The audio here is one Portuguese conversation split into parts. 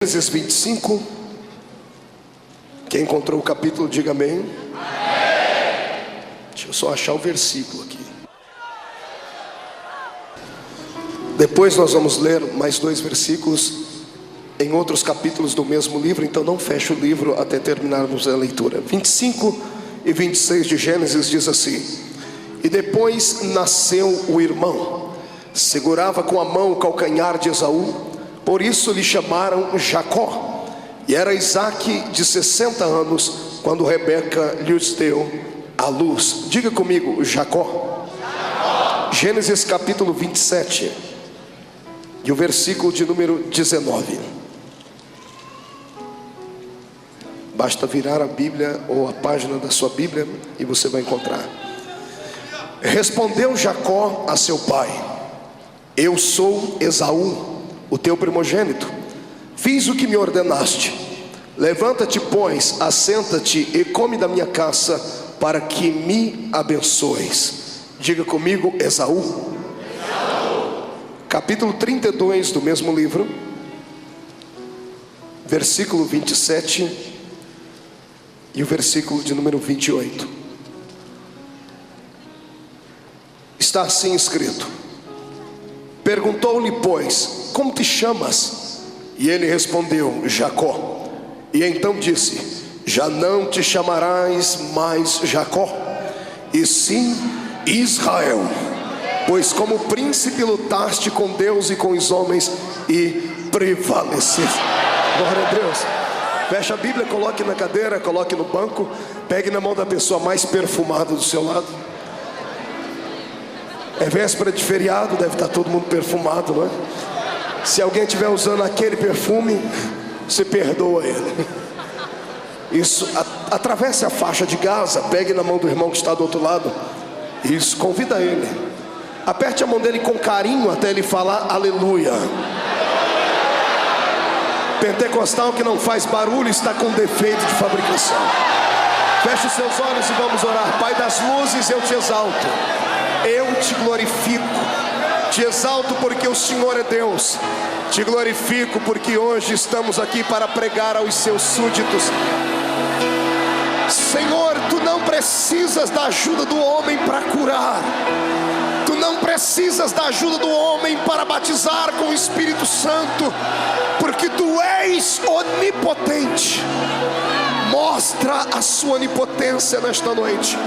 Gênesis 25. Quem encontrou o capítulo, diga amém. Deixa eu só achar o versículo aqui. Depois nós vamos ler mais dois versículos em outros capítulos do mesmo livro. Então não feche o livro até terminarmos a leitura. 25 e 26 de Gênesis diz assim: E depois nasceu o irmão, segurava com a mão o calcanhar de Esaú, por isso lhe chamaram Jacó. E era Isaque de 60 anos quando Rebeca lhes deu a luz. Diga comigo, Jacó. Gênesis capítulo 27 e o versículo de número 19. Basta virar a Bíblia ou a página da sua Bíblia e você vai encontrar. Respondeu Jacó a seu pai: Eu sou Esaú, o teu primogênito. Fiz o que me ordenaste. Levanta-te, pois, assenta-te e come da minha caça, para que me abençoes. Diga comigo, Esaú. Capítulo 32 do mesmo livro, versículo 27 e o versículo de número 28. Está assim escrito: Perguntou-lhe, pois, como te chamas? E ele respondeu, Jacó. E então disse: Já não te chamarás mais Jacó, e sim Israel, pois como príncipe lutaste com Deus e com os homens e prevaleceste. Glória a Deus. Feche a Bíblia, coloque na cadeira, coloque no banco, pegue na mão da pessoa mais perfumada do seu lado. É véspera de feriado, deve estar todo mundo perfumado, não é? Se alguém estiver usando aquele perfume, você perdoa ele. Isso, atravesse a faixa de Gaza, pegue na mão do irmão que está do outro lado. Isso, convida ele. Aperte a mão dele com carinho até ele falar aleluia. Pentecostal que não faz barulho está com defeito de fabricação. Feche os seus olhos e vamos orar. Pai das luzes, eu te exalto, eu te glorifico, te exalto porque o Senhor é Deus. Te glorifico porque hoje estamos aqui para pregar aos seus súditos. Senhor, tu não precisas da ajuda do homem para curar. Tu não precisas da ajuda do homem para batizar com o Espírito Santo, porque tu és onipotente. Mostra a sua onipotência nesta noite,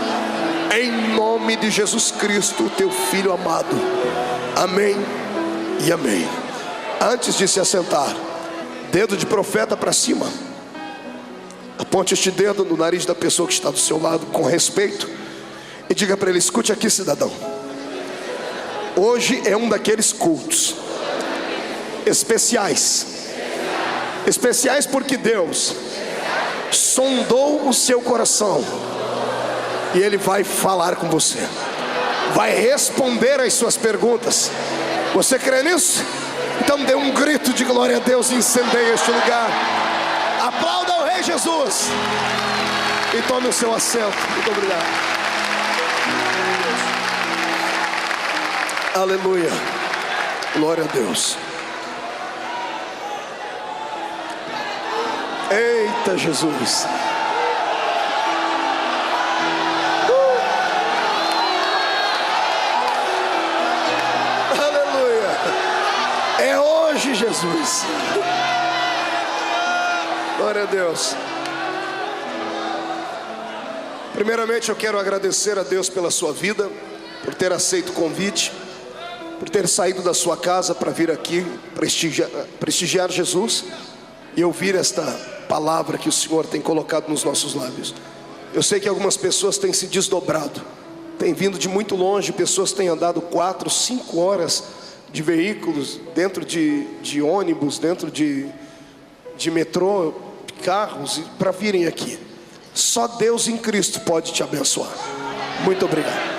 em nome de Jesus Cristo, teu Filho amado. Amém e amém. Antes de se assentar, dedo de profeta para cima. Aponte este dedo no nariz da pessoa que está do seu lado com respeito e diga para ele: escute aqui, cidadão. Hoje é um daqueles cultos especiais. Especiais porque Deus sondou o seu coração e Ele vai falar com você, vai responder às suas perguntas. Você crê nisso? Então dê um grito de glória a Deus e incendeie este lugar. Aplauda o Rei Jesus e tome o seu assento. Muito obrigado. Aleluia. Glória a Deus. Eita Jesus. Aleluia. É hoje, Jesus. Glória a Deus. Primeiramente eu quero agradecer a Deus pela sua vida, por ter aceito o convite, por ter saído da sua casa para vir aqui prestigiar Jesus e ouvir esta palavra que o Senhor tem colocado nos nossos lábios. Eu sei que algumas pessoas têm se desdobrado, têm vindo de muito longe, pessoas têm andado 4, 5 horas de veículos, dentro de ônibus, dentro de metrô, carros, para virem aqui. Só Deus em Cristo pode te abençoar. Muito obrigado.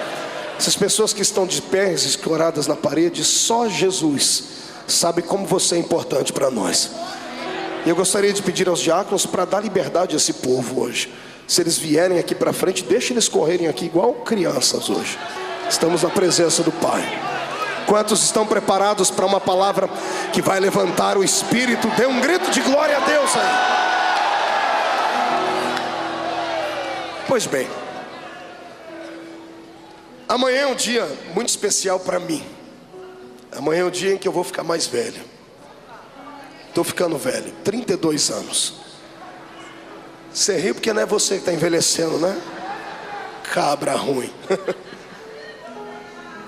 Essas pessoas que estão de pés escoradas na parede, só Jesus sabe como você é importante para nós. E eu gostaria de pedir aos diáconos para dar liberdade a esse povo hoje. Se eles vierem aqui para frente, deixe eles correrem aqui igual crianças hoje. Estamos na presença do Pai. Quantos estão preparados para uma palavra que vai levantar o espírito? Dê um grito de glória a Deus aí. Pois bem, amanhã é um dia muito especial para mim. Amanhã é o dia em que eu vou ficar mais velho. Estou ficando velho, 32 anos. Você ri porque não é você que está envelhecendo, né? Cabra ruim.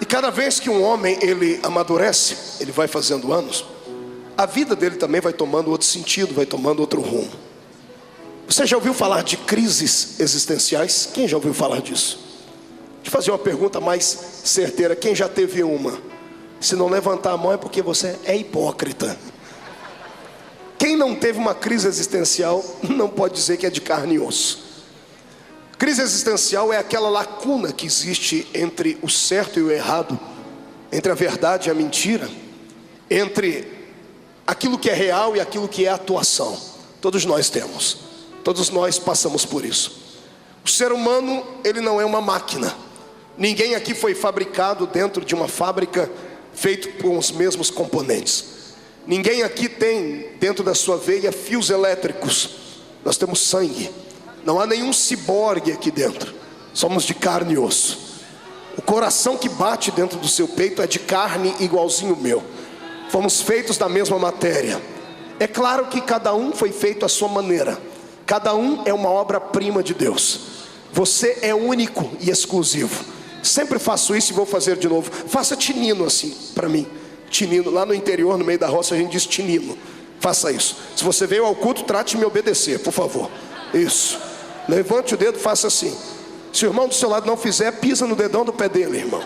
E cada vez que um homem ele amadurece, ele vai fazendo anos, a vida dele também vai tomando outro sentido, vai tomando outro rumo. Você já ouviu falar de crises existenciais? Quem já ouviu falar disso? Deixa eu fazer uma pergunta mais certeira. Quem já teve uma? Se não levantar a mão é porque você é hipócrita. Quem não teve uma crise existencial não pode dizer que é de carne e osso. Crise existencial é aquela lacuna que existe entre o certo e o errado, entre a verdade e a mentira, entre aquilo que é real e aquilo que é atuação. Todos nós temos, todos nós passamos por isso. O ser humano, ele não é uma máquina. Ninguém aqui foi fabricado dentro de uma fábrica feito com os mesmos componentes. Ninguém aqui tem dentro da sua veia fios elétricos. Nós temos sangue. Não há nenhum ciborgue aqui dentro. Somos de carne e osso. O coração que bate dentro do seu peito é de carne igualzinho o meu. Fomos feitos da mesma matéria. É claro que cada um foi feito à sua maneira. Cada um é uma obra-prima de Deus. Você é único e exclusivo. Sempre faço isso e vou fazer de novo. Faça tinino assim para mim. Tinino, lá no interior, no meio da roça a gente diz tinino. Faça isso. Se você veio ao culto, trate de me obedecer, por favor. Isso. Levante o dedo, faça assim. Se o irmão do seu lado não fizer, pisa no dedão do pé dele, irmão.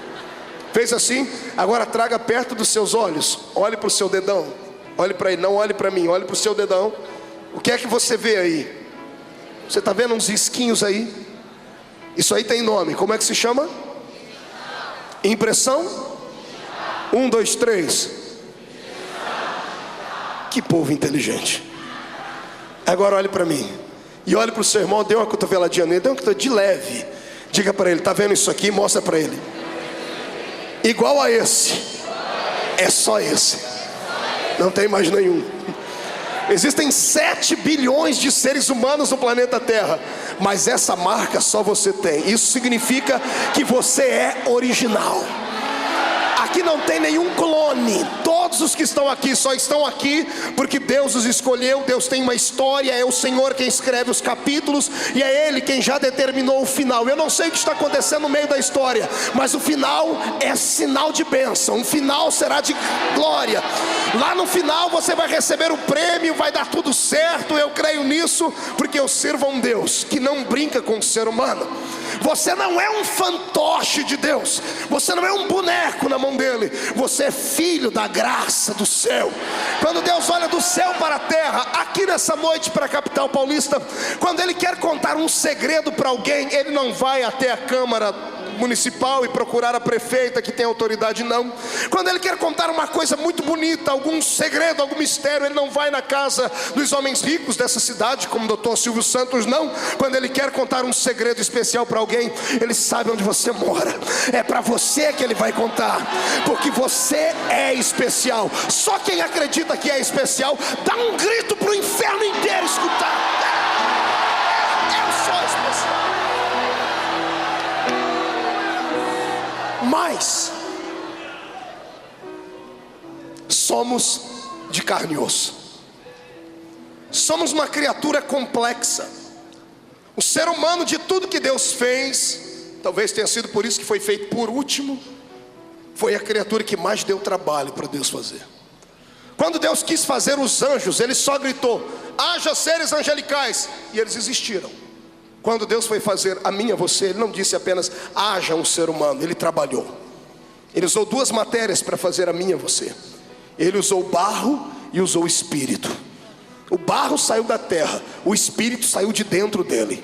Fez assim? Agora traga perto dos seus olhos. Olhe para o seu dedão. Olhe para ele, não olhe para mim. Olhe para o seu dedão. O que é que você vê aí? Você está vendo uns risquinhos aí? Isso aí tem nome. Como é que se chama? Impressão? 1, 2, 3. Que povo inteligente. Agora olhe para mim. E olhe para o seu irmão, dê uma cotoveladinha nele, dê uma cotoveladinha de leve. Diga para ele, está vendo isso aqui? Mostra para ele. Igual a esse. É só esse. Não tem mais nenhum. Existem 7 bilhões de seres humanos no planeta Terra. Mas essa marca só você tem. Isso significa que você é original. Aqui não tem nenhum clone. Todos os que estão aqui só estão aqui porque Deus os escolheu. Deus tem uma história. É o Senhor quem escreve os capítulos e é Ele quem já determinou o final. Eu não sei o que está acontecendo no meio da história, mas o final é sinal de bênção. O final será de glória. Lá no final você vai receber o prêmio. Vai dar tudo certo. Eu creio nisso porque eu sirvo a um Deus que não brinca com o ser humano. Você não é um fantoche de Deus. Você não é um boneco na mão dele. Você é filho da graça do céu. Quando Deus olha do céu para a terra, aqui nessa noite para a capital paulista, quando Ele quer contar um segredo para alguém, Ele não vai até a Câmara Municipal e procurar a prefeita que tem autoridade, não. Quando Ele quer contar uma coisa muito bonita, algum segredo, algum mistério, Ele não vai na casa dos homens ricos dessa cidade, como o Dr. Silvio Santos, não. Quando Ele quer contar um segredo especial para alguém, Ele sabe onde você mora. É para você que Ele vai contar, porque você é especial. Só quem acredita que é especial, dá um grito para o inferno inteiro escutar. Eu sou especial. Mas somos de carne e osso. Somos uma criatura complexa. O ser humano, de tudo que Deus fez, talvez tenha sido por isso que foi feito por último, foi a criatura que mais deu trabalho para Deus fazer. Quando Deus quis fazer os anjos, Ele só gritou: haja seres angelicais, e eles existiram. Quando Deus foi fazer a mim e a você, Ele não disse apenas haja um ser humano. Ele trabalhou. Ele usou 2 matérias para fazer a mim e a você. Ele usou o barro e usou o espírito. O barro saiu da terra, o espírito saiu de dentro dele.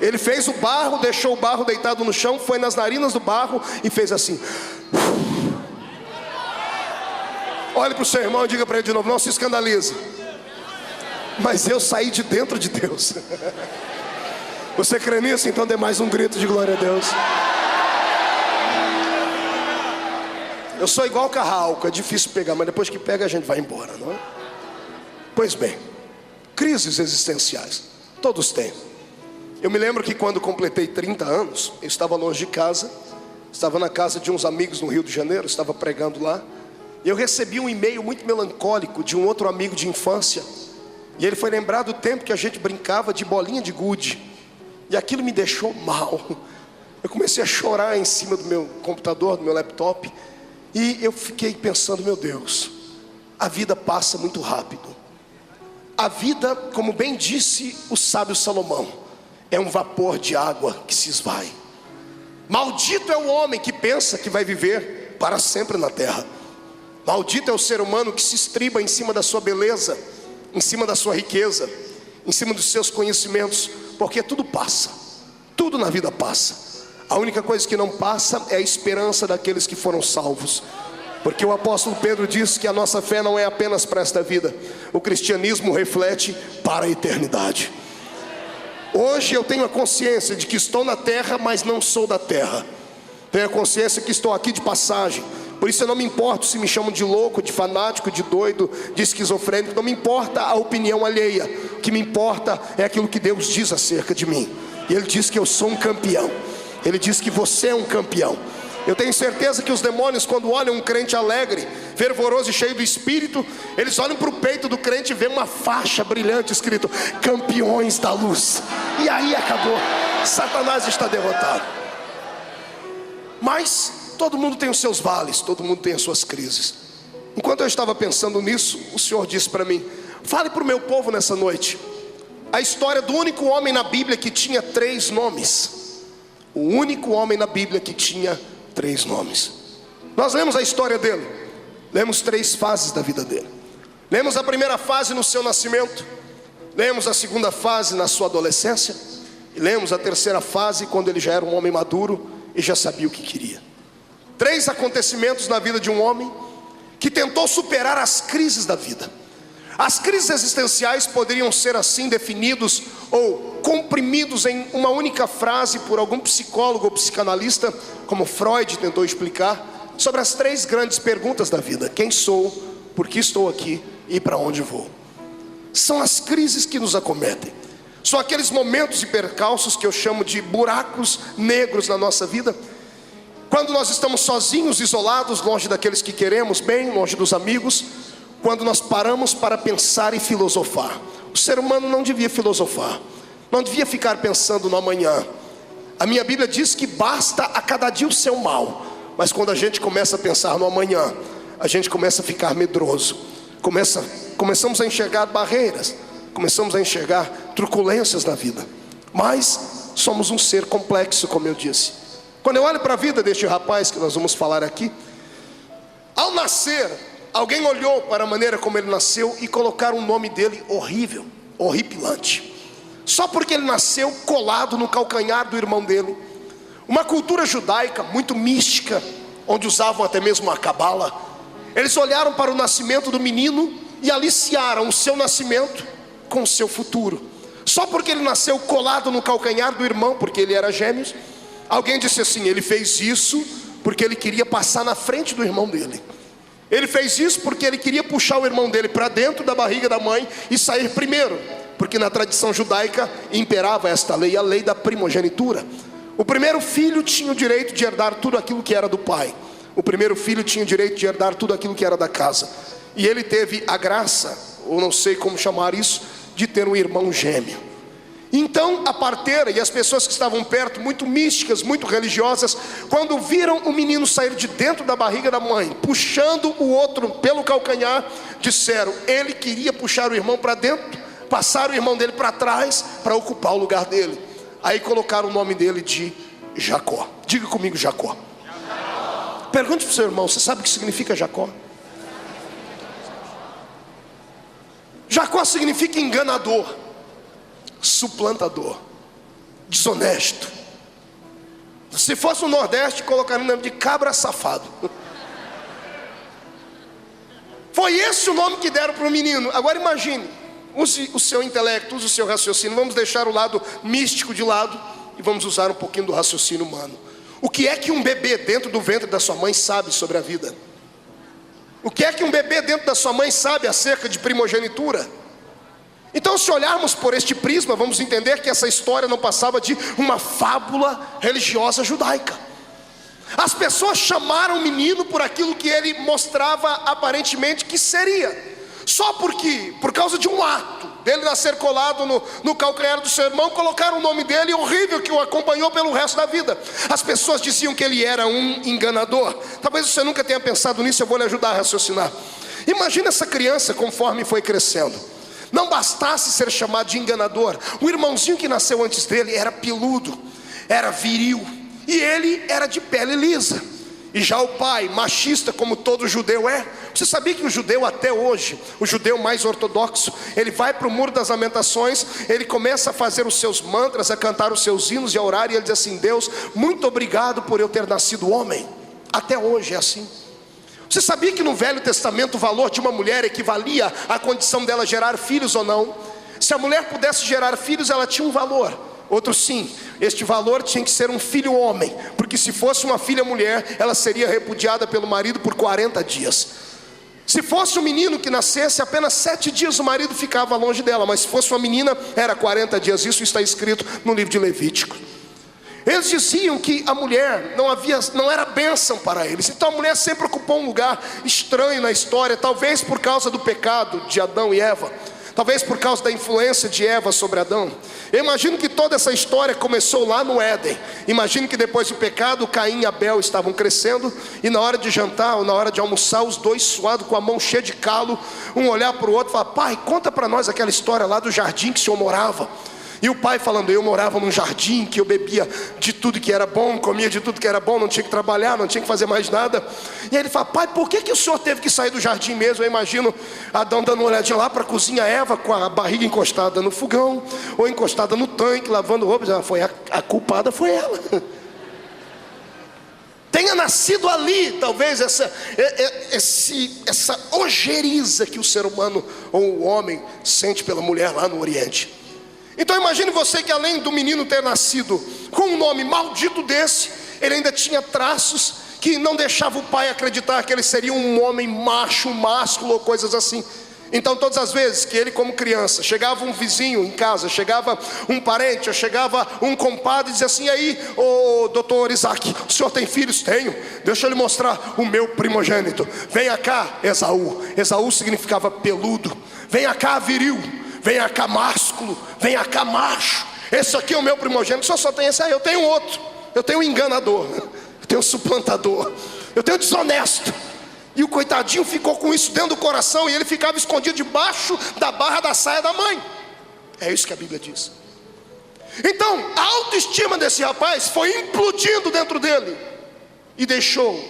Ele fez o barro, deixou o barro deitado no chão, foi nas narinas do barro e fez assim. Olhe para o seu irmão e diga para ele de novo: não se escandalize, mas eu saí de dentro de Deus. Você crê nisso? Então dê mais um grito de glória a Deus. Eu sou igual carralco, é difícil pegar, mas depois que pega a gente vai embora, não é? Pois bem, crises existenciais, todos têm. Eu me lembro que quando completei 30 anos, eu estava longe de casa, estava na casa de uns amigos no Rio de Janeiro, estava pregando lá, e eu recebi um e-mail muito melancólico de um outro amigo de infância, e ele foi lembrar do tempo que a gente brincava de bolinha de gude, e aquilo me deixou mal. Eu comecei a chorar em cima do meu computador, do meu laptop, e eu fiquei pensando, meu Deus, a vida passa muito rápido. A vida, como bem disse o sábio Salomão, é um vapor de água que se esvai. Maldito é o homem que pensa que vai viver para sempre na terra. Maldito é o ser humano que se estriba em cima da sua beleza, em cima da sua riqueza, em cima dos seus conhecimentos, porque tudo passa, tudo na vida passa. A única coisa que não passa é a esperança daqueles que foram salvos, porque o apóstolo Pedro diz que a nossa fé não é apenas para esta vida, o cristianismo reflete para a eternidade. Hoje eu tenho a consciência de que estou na terra, mas não sou da terra. Tenho a consciência que estou aqui de passagem. Por isso eu não me importo se me chamam de louco, de fanático, de doido, de esquizofrênico. Não me importa a opinião alheia. O que me importa é aquilo que Deus diz acerca de mim. E Ele diz que eu sou um campeão. Ele diz que você é um campeão. Eu tenho certeza que os demônios, quando olham um crente alegre, fervoroso e cheio do Espírito, eles olham para o peito do crente e vêem uma faixa brilhante escrito campeões da luz. E aí acabou, Satanás está derrotado. Mas todo mundo tem os seus vales, todo mundo tem as suas crises. Enquanto eu estava pensando nisso, o Senhor disse para mim: fale para o meu povo nessa noite a história do único homem na Bíblia que tinha 3 nomes. O único homem na Bíblia que tinha 3 nomes. Nós lemos a história dele, lemos 3 fases da vida dele. Lemos a primeira fase no seu nascimento, lemos a segunda fase na sua adolescência, e lemos a terceira fase quando ele já era um homem maduro e já sabia o que queria. 3 acontecimentos na vida de um homem que tentou superar as crises da vida. As crises existenciais poderiam ser assim definidos ou comprimidos em uma única frase por algum psicólogo ou psicanalista, como Freud tentou explicar, sobre as 3 grandes perguntas da vida: quem sou, por que estou aqui e para onde vou. São as crises que nos acometem. São aqueles momentos e percalços que eu chamo de buracos negros na nossa vida, quando nós estamos sozinhos, isolados, longe daqueles que queremos bem, longe dos amigos, quando nós paramos para pensar e filosofar. O ser humano não devia filosofar, não devia ficar pensando no amanhã. A minha Bíblia diz que basta a cada dia o seu mal. Mas quando a gente começa a pensar no amanhã, a gente começa a ficar medroso. Começamos a enxergar barreiras, começamos a enxergar truculências na vida. Mas somos um ser complexo, como eu disse. Quando eu olho para a vida deste rapaz que nós vamos falar aqui, ao nascer, alguém olhou para a maneira como ele nasceu e colocaram o nome dele horrível, horripilante, só porque ele nasceu colado no calcanhar do irmão dele. Uma cultura judaica muito mística, onde usavam até mesmo a cabala. Eles olharam para o nascimento do menino e aliciaram o seu nascimento com o seu futuro. Só porque ele nasceu colado no calcanhar do irmão, porque ele era gêmeos, alguém disse assim: ele fez isso porque ele queria passar na frente do irmão dele. Ele fez isso porque ele queria puxar o irmão dele para dentro da barriga da mãe e sair primeiro, porque na tradição judaica imperava esta lei, a lei da primogenitura. O primeiro filho tinha o direito de herdar tudo aquilo que era do pai. O primeiro filho tinha o direito de herdar tudo aquilo que era da casa. E ele teve a graça, ou não sei como chamar isso, de ter um irmão gêmeo. Então a parteira e as pessoas que estavam perto, muito místicas, muito religiosas, quando viram o menino sair de dentro da barriga da mãe, puxando o outro pelo calcanhar, disseram: ele queria puxar o irmão para dentro, passar o irmão dele para trás, para ocupar o lugar dele. Aí colocaram o nome dele de Jacó. Diga comigo: Jacó. Pergunte para o seu irmão: você sabe o que significa Jacó? Jacó significa enganador, suplantador, desonesto. Se fosse no Nordeste, colocaria o nome de cabra safado. Foi esse o nome que deram para o menino. Agora imagine, use o seu intelecto, use o seu raciocínio. Vamos deixar o lado místico de lado e vamos usar um pouquinho do raciocínio humano. O que é que um bebê dentro do ventre da sua mãe sabe sobre a vida? O que é que um bebê dentro da sua mãe sabe acerca de primogenitura? Então, se olharmos por este prisma, vamos entender que essa história não passava de uma fábula religiosa judaica. As pessoas chamaram o menino por aquilo que ele mostrava aparentemente que seria. Só porque, por causa de um ato dele nascer colado no calcanhar do seu irmão, colocaram o nome dele horrível que o acompanhou pelo resto da vida. As pessoas diziam que ele era um enganador. Talvez você nunca tenha pensado nisso, eu vou lhe ajudar a raciocinar. Imagina essa criança conforme foi crescendo. Não bastasse ser chamado de enganador, o irmãozinho que nasceu antes dele era peludo, era viril, e ele era de pele lisa. E já o pai, machista como todo judeu é. Você sabia que o judeu até hoje, o judeu mais ortodoxo, ele vai para o Muro das Lamentações, ele começa a fazer os seus mantras, a cantar os seus hinos e a orar, e ele diz assim: Deus, muito obrigado por eu ter nascido homem. Até hoje é assim. Você sabia que no Velho Testamento o valor de uma mulher equivalia à condição dela gerar filhos ou não? Se a mulher pudesse gerar filhos, ela tinha um valor. Outro sim, este valor tinha que ser um filho homem, porque se fosse uma filha mulher, ela seria repudiada pelo marido por 40 dias. Se fosse um menino que nascesse, apenas 7 dias o marido ficava longe dela, mas se fosse uma menina, era 40 dias. Isso está escrito no livro de Levítico. Eles diziam que a mulher não era bênção para eles. Então a mulher sempre ocupou um lugar estranho na história, talvez por causa do pecado de Adão e Eva, talvez por causa da influência de Eva sobre Adão. Eu imagino que toda essa história começou lá no Éden. Imagino que depois do pecado, Caim e Abel estavam crescendo, e na hora de jantar ou na hora de almoçar, os dois suados, com a mão cheia de calo, um olhar para o outro e falar: pai, conta para nós aquela história lá do jardim que o senhor morava. E o pai falando: eu morava num jardim que eu bebia de tudo que era bom, comia de tudo que era bom, não tinha que trabalhar, não tinha que fazer mais nada. E aí ele fala: pai, por que o senhor teve que sair do jardim mesmo? Eu imagino Adão dando uma olhadinha lá para a cozinha, Eva com a barriga encostada no fogão, ou encostada no tanque, lavando roupa. A culpada foi ela. Tenha nascido ali, talvez, essa ojeriza que o ser humano ou o homem sente pela mulher lá no Oriente. Então imagine você que além do menino ter nascido com um nome maldito desse, ele ainda tinha traços que não deixavam o pai acreditar que ele seria um homem macho, másculo ou coisas assim. Então todas as vezes que ele, como criança, chegava um vizinho em casa, chegava um parente, ou chegava um compadre e dizia assim: aí, ô doutor Isaac, o senhor tem filhos? Tenho. Deixa eu lhe mostrar o meu primogênito. Venha cá, Esaú. Esaú significava peludo. Venha cá, viril. Venha cá, másculo. Venha cá, macho. Esse aqui é o meu primogênito. O senhor só tem esse aí. Eu tenho outro. Eu tenho um enganador. Eu tenho um suplantador. Eu tenho um desonesto. E o coitadinho ficou com isso dentro do coração, e ele ficava escondido debaixo da barra da saia da mãe. É isso que a Bíblia diz. Então a autoestima desse rapaz foi implodindo dentro dele, e deixou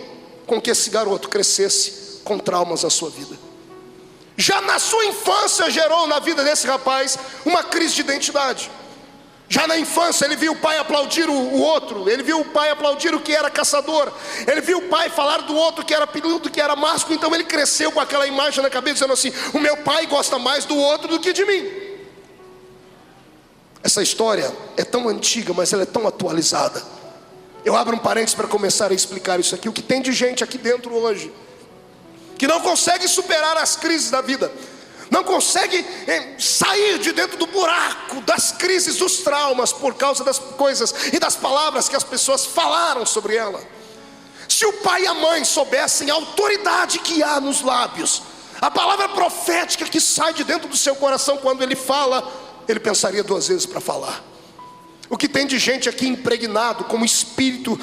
com que esse garoto crescesse com traumas na sua vida. Já na sua infância gerou na vida desse rapaz uma crise de identidade. Já na infância ele viu o pai aplaudir o outro. Ele viu o pai aplaudir o que era caçador. Ele viu o pai falar do outro que era peludo, que era másculo. Então ele cresceu com aquela imagem na cabeça, dizendo assim: o meu pai gosta mais do outro do que de mim. Essa história é tão antiga, mas ela é tão atualizada. Eu abro um parênteses para começar a explicar isso aqui. O que tem de gente aqui dentro hoje que não consegue superar as crises da vida, não consegue sair de dentro do buraco das crises, dos traumas, por causa das coisas e das palavras que as pessoas falaram sobre ela. Se o pai e a mãe soubessem a autoridade que há nos lábios, a palavra profética que sai de dentro do seu coração quando ele fala, ele pensaria 2 vezes para falar. O que tem de gente aqui impregnado com um espírito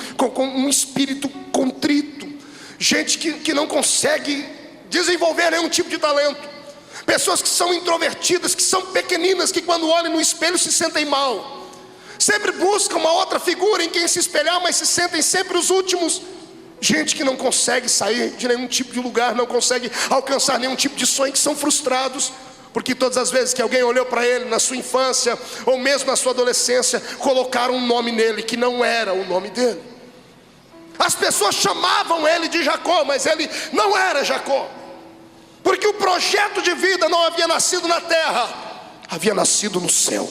contrito, gente que não consegue desenvolver nenhum tipo de talento. Pessoas que são introvertidas, que são pequeninas, que quando olham no espelho se sentem mal. Sempre buscam uma outra figura em quem se espelhar, mas se sentem sempre os últimos. Gente que não consegue sair de nenhum tipo de lugar, não consegue alcançar nenhum tipo de sonho, que são frustrados, porque todas as vezes que alguém olhou para ele na sua infância, ou mesmo na sua adolescência, colocaram um nome nele que não era o nome dele. As pessoas chamavam ele de Jacó, mas ele não era Jacó, porque o projeto de vida não havia nascido na terra, havia nascido no céu.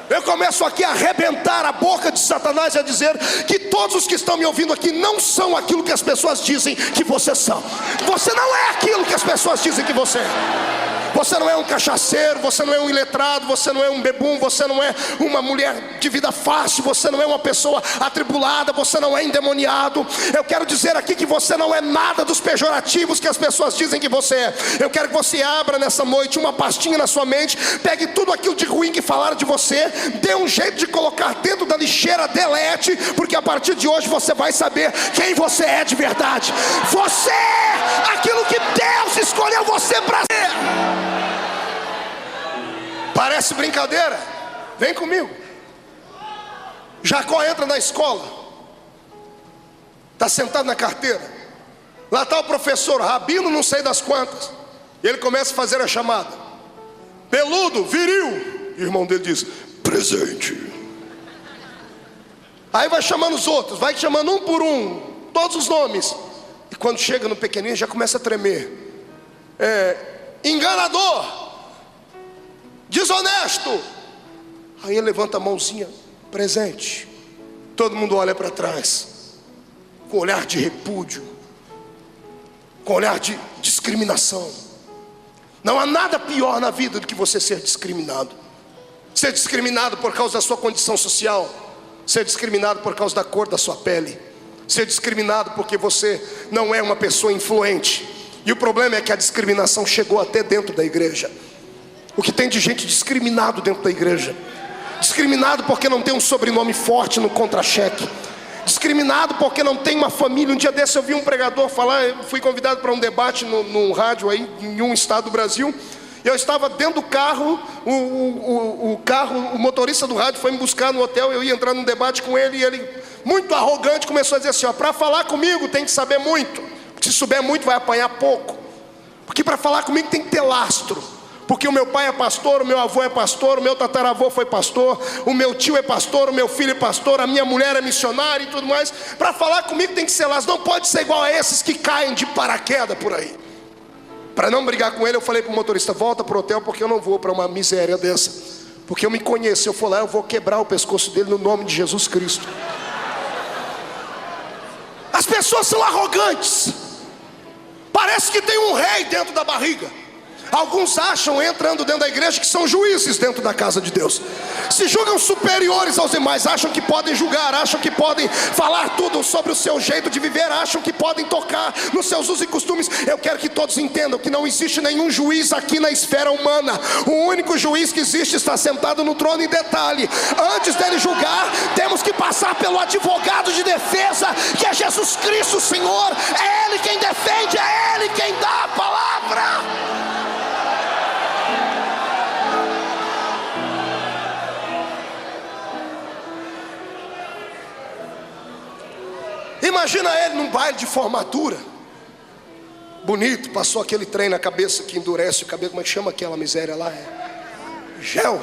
Eu começo aqui a arrebentar a boca de Satanás e a dizer que todos os que estão me ouvindo aqui não são aquilo que as pessoas dizem que vocês são. Você não é aquilo que as pessoas dizem que você é. Você não é um cachaceiro, você não é um iletrado, você não é um bebum, você não é uma mulher de vida fácil, você não é uma pessoa atribulada, você não é endemoniado. Eu quero dizer aqui que você não é nada dos pejorativos que as pessoas dizem que você é. Eu quero que você abra nessa noite uma pastinha na sua mente, pegue tudo aquilo de ruim que falaram de você, dê um jeito de colocar dentro da lixeira, delete, porque a partir de hoje você vai saber quem você é de verdade. Você é aquilo que Deus escolheu você para ser. Parece brincadeira? Vem comigo. Jacó entra na escola, está sentado na carteira. Lá está o professor, rabino não sei das quantas. E ele começa a fazer a chamada. Peludo, viril. E o irmão dele diz: presente. Aí vai chamando os outros, vai chamando um por um, todos os nomes. E quando chega no pequenininho já começa a tremer. Enganador, desonesto. Aí ele levanta a mãozinha: presente. Todo mundo olha para trás, com olhar de repúdio, com olhar de discriminação. Não há nada pior na vida do que você ser discriminado. Ser discriminado por causa da sua condição social, ser discriminado por causa da cor da sua pele, ser discriminado porque você não é uma pessoa influente. E o problema é que a discriminação chegou até dentro da igreja. O que tem de gente discriminado dentro da igreja? Discriminado porque não tem um sobrenome forte no contra-cheque. Discriminado porque não tem uma família. Um dia desse eu vi um pregador falar, eu fui convidado para um debate no rádio aí, em um estado do Brasil. Eu estava dentro do carro, o motorista do rádio foi me buscar no hotel. Eu ia entrar num debate com ele e ele, muito arrogante, começou a dizer assim: para falar comigo tem que saber muito. Se souber muito vai apanhar pouco. Porque para falar comigo tem que ter lastro. Porque o meu pai é pastor, o meu avô é pastor, o meu tataravô foi pastor, o meu tio é pastor, o meu filho é pastor, a minha mulher é missionária e tudo mais. Para falar comigo tem que ser lastro. Não pode ser igual a esses que caem de paraquedas por aí. Para não brigar com ele, eu falei para o motorista: volta para o hotel, porque eu não vou para uma miséria dessa. Porque eu me conheço, se eu for lá eu vou quebrar o pescoço dele no nome de Jesus Cristo. As pessoas são arrogantes. Parece que tem um rei dentro da barriga. Alguns acham, entrando dentro da igreja, que são juízes dentro da casa de Deus. Se julgam superiores aos demais, acham que podem julgar, acham que podem falar tudo sobre o seu jeito de viver, acham que podem tocar nos seus usos e costumes. Eu quero que todos entendam que não existe nenhum juiz aqui na esfera humana. O único juiz que existe está sentado no trono. E detalhe, antes dele julgar, temos que passar pelo advogado de defesa, que é Jesus Cristo, Senhor. É Ele quem defende, é Ele quem dá a palavra. Imagina ele num baile de formatura, bonito, passou aquele trem na cabeça que endurece o cabelo. Como é que chama aquela miséria lá? Gel.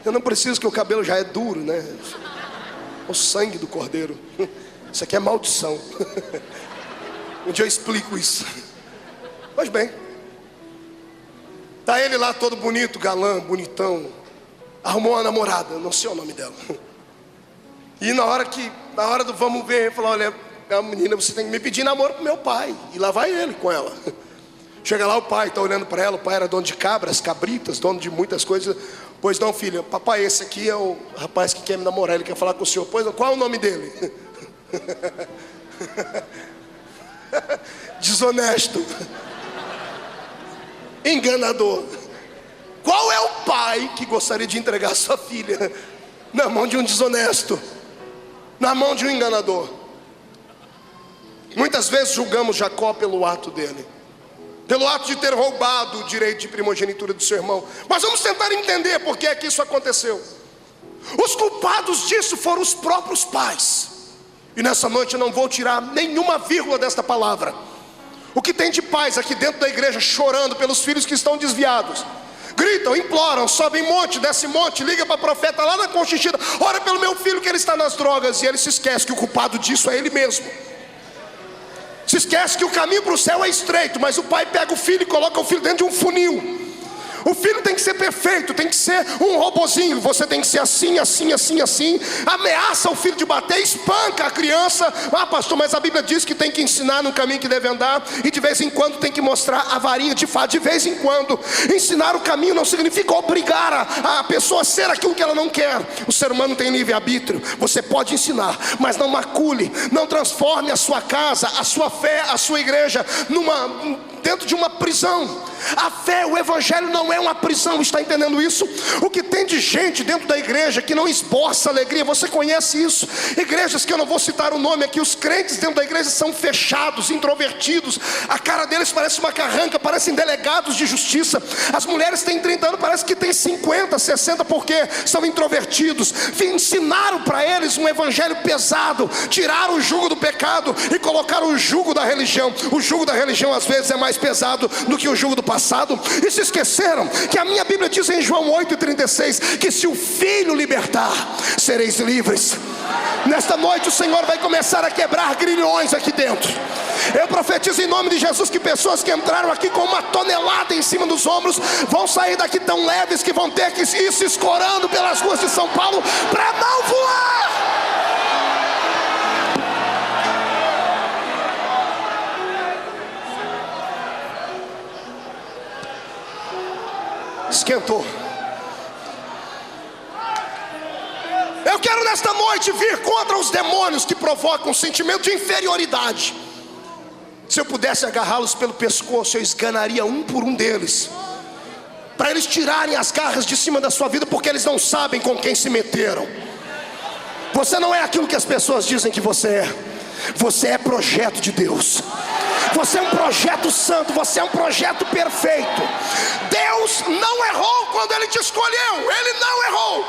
Eu não preciso, que o cabelo já é duro, né? O sangue do cordeiro. Isso aqui é maldição. Um dia eu explico isso. Pois bem, tá ele lá todo bonito, galã, bonitão. Arrumou uma namorada, não sei o nome dela. E na hora do vamos ver, ele falou: olha, a menina, você tem que me pedir namoro pro meu pai. E lá vai ele com ela. Chega lá, o pai está olhando para ela. O pai era dono de cabras, cabritas, dono de muitas coisas. Pois não, filha, papai, esse aqui é o rapaz que quer me namorar, ele quer falar com o senhor. Pois não, qual é o nome dele? Desonesto, enganador. Qual é o pai que gostaria de entregar sua filha na mão de um desonesto, na mão de um enganador? Muitas vezes julgamos Jacó pelo ato dele, pelo ato de ter roubado o direito de primogenitura do seu irmão. Mas vamos tentar entender por que é que isso aconteceu. Os culpados disso foram os próprios pais. E nessa noite eu não vou tirar nenhuma vírgula desta palavra. O que tem de pais aqui dentro da igreja chorando pelos filhos que estão desviados, gritam, imploram, sobem monte, desce monte, liga para profeta lá na Conchichita: ora pelo meu filho que ele está nas drogas. E ele se esquece que o culpado disso é ele mesmo. Se esquece que o caminho para o céu é estreito, mas o pai pega o filho e coloca o filho dentro de um funil. O filho tem que ser perfeito, tem que ser um robozinho. Você tem que ser assim, assim, assim, assim. Ameaça o filho de bater, espanca a criança. Ah, pastor, mas a Bíblia diz que tem que ensinar no caminho que deve andar. E de vez em quando tem que mostrar a varinha de fato. De vez em quando. Ensinar o caminho não significa obrigar a pessoa a ser aquilo que ela não quer. O ser humano tem livre-arbítrio. Você pode ensinar, mas não macule. Não transforme a sua casa, a sua fé, a sua igreja dentro de uma prisão. A fé, o evangelho não é uma prisão, está entendendo isso? O que tem de gente dentro da igreja que não esboça alegria, você conhece isso? Igrejas que eu não vou citar o nome aqui, os crentes dentro da igreja são fechados, introvertidos, a cara deles parece uma carranca, parecem delegados de justiça. As mulheres têm 30 anos, parece que têm 50, 60, porque são introvertidos. Ensinaram para eles um evangelho pesado, tiraram o jugo do pecado e colocaram o jugo da religião. O jugo da religião às vezes é mais pesado do que o jugo do passado, e se esqueceram que a minha Bíblia diz em João 8,36 que se o Filho libertar, sereis livres. Nesta noite o Senhor vai começar a quebrar grilhões aqui dentro. Eu profetizo em nome de Jesus que pessoas que entraram aqui com uma tonelada em cima dos ombros vão sair daqui tão leves que vão ter que ir se escorando pelas ruas de São Paulo para não voar. Esquentou. Eu quero nesta noite vir contra os demônios que provocam um sentimento de inferioridade. Se eu pudesse agarrá-los pelo pescoço, eu esganaria um por um deles, para eles tirarem as garras de cima da sua vida, porque eles não sabem com quem se meteram. Você não é aquilo que as pessoas dizem que você é. Você é projeto de Deus. Você é um projeto santo, você é um projeto perfeito. Deus não errou quando Ele te escolheu. Ele não errou.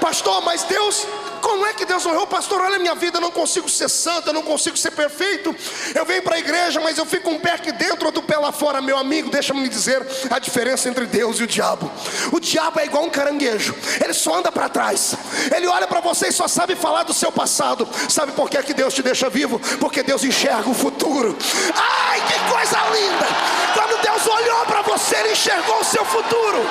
Pastor, mas Deus... Como é que Deus não errou? Pastor, olha a minha vida, eu não consigo ser santo, eu não consigo ser perfeito. Eu venho para a igreja, mas eu fico um pé aqui dentro, outro pé lá fora. Meu amigo, deixa-me lhe dizer a diferença entre Deus e o diabo. O diabo é igual um caranguejo, ele só anda para trás. Ele olha para você e só sabe falar do seu passado. Sabe por que Deus te deixa vivo? Porque Deus enxerga o futuro. Ai, que coisa linda! Quando Deus olhou para você, Ele enxergou o seu futuro.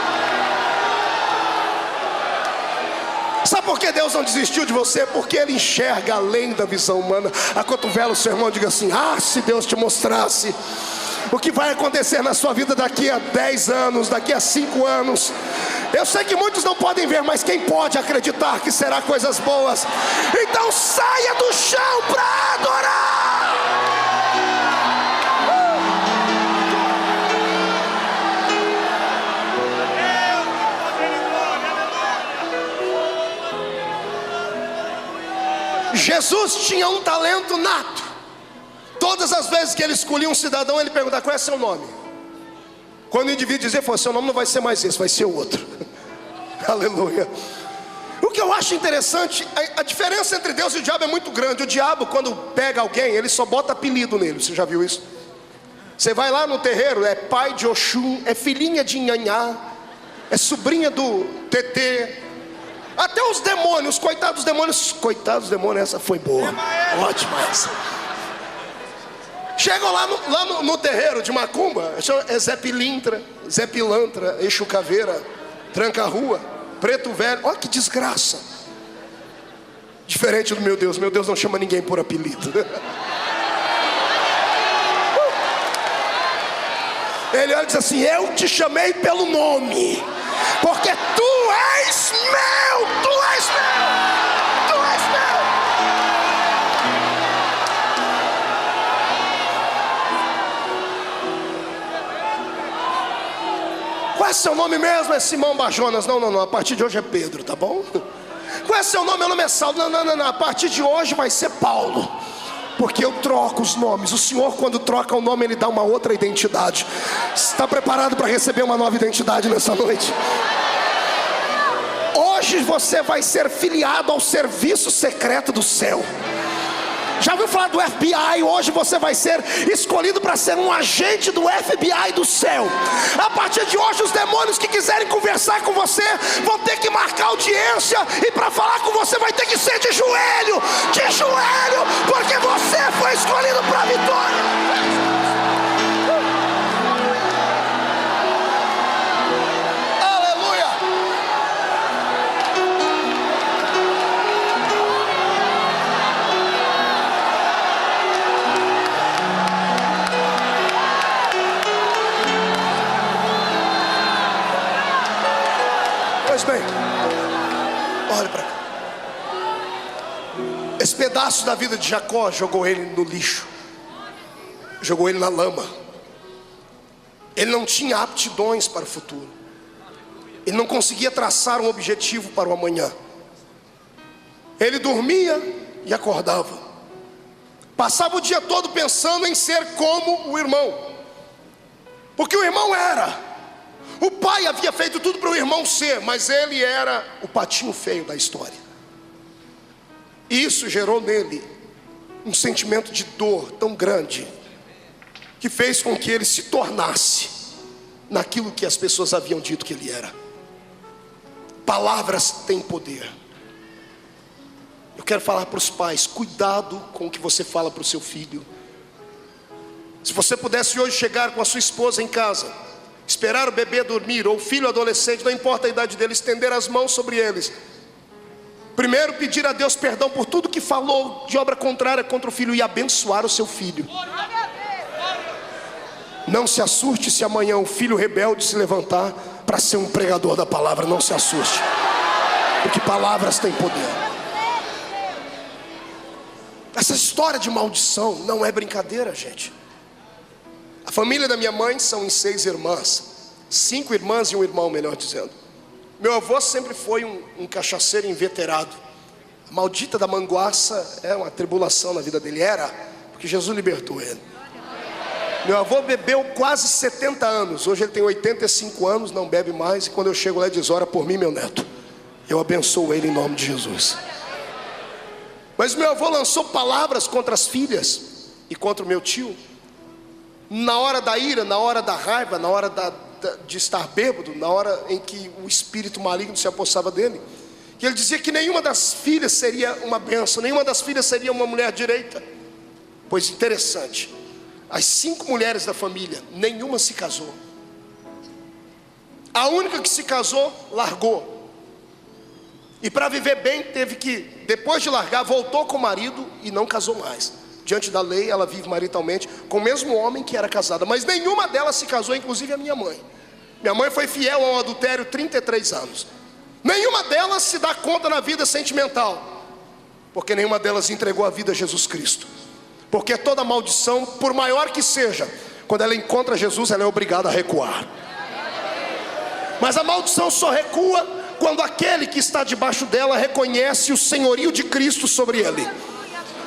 Sabe por que Deus não desistiu de você? Porque Ele enxerga além da visão humana. Acotovela o seu irmão e diga assim: ah, se Deus te mostrasse o que vai acontecer na sua vida daqui a 10 anos, daqui a 5 anos. Eu sei que muitos não podem ver, mas quem pode acreditar que será coisas boas? Então saia do chão para adorar. Jesus tinha um talento nato. Todas as vezes que Ele escolhia um cidadão, Ele perguntava: qual é seu nome? Quando o indivíduo dizia: seu nome não vai ser mais esse, vai ser outro. Aleluia. O que eu acho interessante, a diferença entre Deus e o diabo é muito grande. O diabo, quando pega alguém, ele só bota apelido nele. Você já viu isso? Você vai lá no terreiro, é pai de Oxum, é filhinha de Nhanhá, é sobrinha do Tetê. Até os demônios, coitados dos demônios, essa foi boa, ótima essa. Chegam lá no terreiro de Macumba, é Zé Pilintra, Zé Pilantra, Exu Caveira, Tranca-Rua, Preto Velho. Olha que desgraça. Diferente do meu Deus não chama ninguém por apelido. Ele olha e diz assim: eu te chamei pelo nome, porque tu és meu, tu és meu, tu és meu. Qual é seu nome mesmo? É Simão Bajonas. Não, a partir de hoje é Pedro, tá bom? Qual é seu nome? Meu nome é Saulo. Não, a partir de hoje vai ser Paulo. Porque eu troco os nomes. O Senhor, quando troca o nome, Ele dá uma outra identidade. Está preparado para receber uma nova identidade nessa noite? Hoje você vai ser filiado ao serviço secreto do céu. Já ouviu falar do FBI? Hoje você vai ser escolhido para ser um agente do FBI do céu. A partir de hoje, os demônios que quiserem conversar com você vão ter que marcar audiência, e para falar com você vai ter que ser de joelho, porque você foi escolhido para a vitória. Pois bem, olha para cá. Esse pedaço da vida de Jacó jogou ele no lixo, jogou ele na lama. Ele não tinha aptidões para o futuro. Ele não conseguia traçar um objetivo para o amanhã. Ele dormia e acordava. Passava o dia todo pensando em ser como o irmão. Porque o irmão era. O pai havia feito tudo para o irmão ser, mas ele era o patinho feio da história. E isso gerou nele um sentimento de dor tão grande, que fez com que ele se tornasse naquilo que as pessoas haviam dito que ele era. Palavras têm poder. Eu quero falar para os pais: cuidado com o que você fala para o seu filho. Se você pudesse hoje chegar com a sua esposa em casa, esperar o bebê dormir, ou o filho adolescente, não importa a idade dele, estender as mãos sobre eles, primeiro pedir a Deus perdão por tudo que falou de obra contrária contra o filho, e abençoar o seu filho. Não se assuste se amanhã o filho rebelde se levantar para ser um pregador da palavra. Não se assuste, porque palavras têm poder. Essa história de maldição não é brincadeira, gente. A família da minha mãe são em 6 irmãs, 5 irmãs e um irmão, melhor dizendo. Meu avô sempre foi um cachaceiro inveterado. A maldita da manguaça é uma tribulação na vida dele. Era, porque Jesus libertou ele. Meu avô bebeu quase 70 anos. Hoje ele tem 85 anos, não bebe mais. E quando eu chego lá ele diz: ora por mim, meu neto. Eu abençoo ele em nome de Jesus. Mas meu avô lançou palavras contra as filhas e contra o meu tio. Na hora da ira, na hora da raiva, na hora de estar bêbado, na hora em que o espírito maligno se apossava dele, que ele dizia que nenhuma das filhas seria uma bênção, nenhuma das filhas seria uma mulher direita. Pois interessante, as 5 mulheres da família, nenhuma se casou. A única que se casou, largou. E para viver bem, teve que, depois de largar, voltou com o marido e não casou mais. Diante da lei, ela vive maritalmente com o mesmo homem que era casada. Mas nenhuma delas se casou, inclusive a minha mãe. Minha mãe foi fiel ao adultério 33 anos. Nenhuma delas se dá conta na vida sentimental, porque nenhuma delas entregou a vida a Jesus Cristo. Porque toda maldição, por maior que seja, quando ela encontra Jesus, ela é obrigada a recuar. Mas a maldição só recua quando aquele que está debaixo dela reconhece o senhorio de Cristo sobre ele.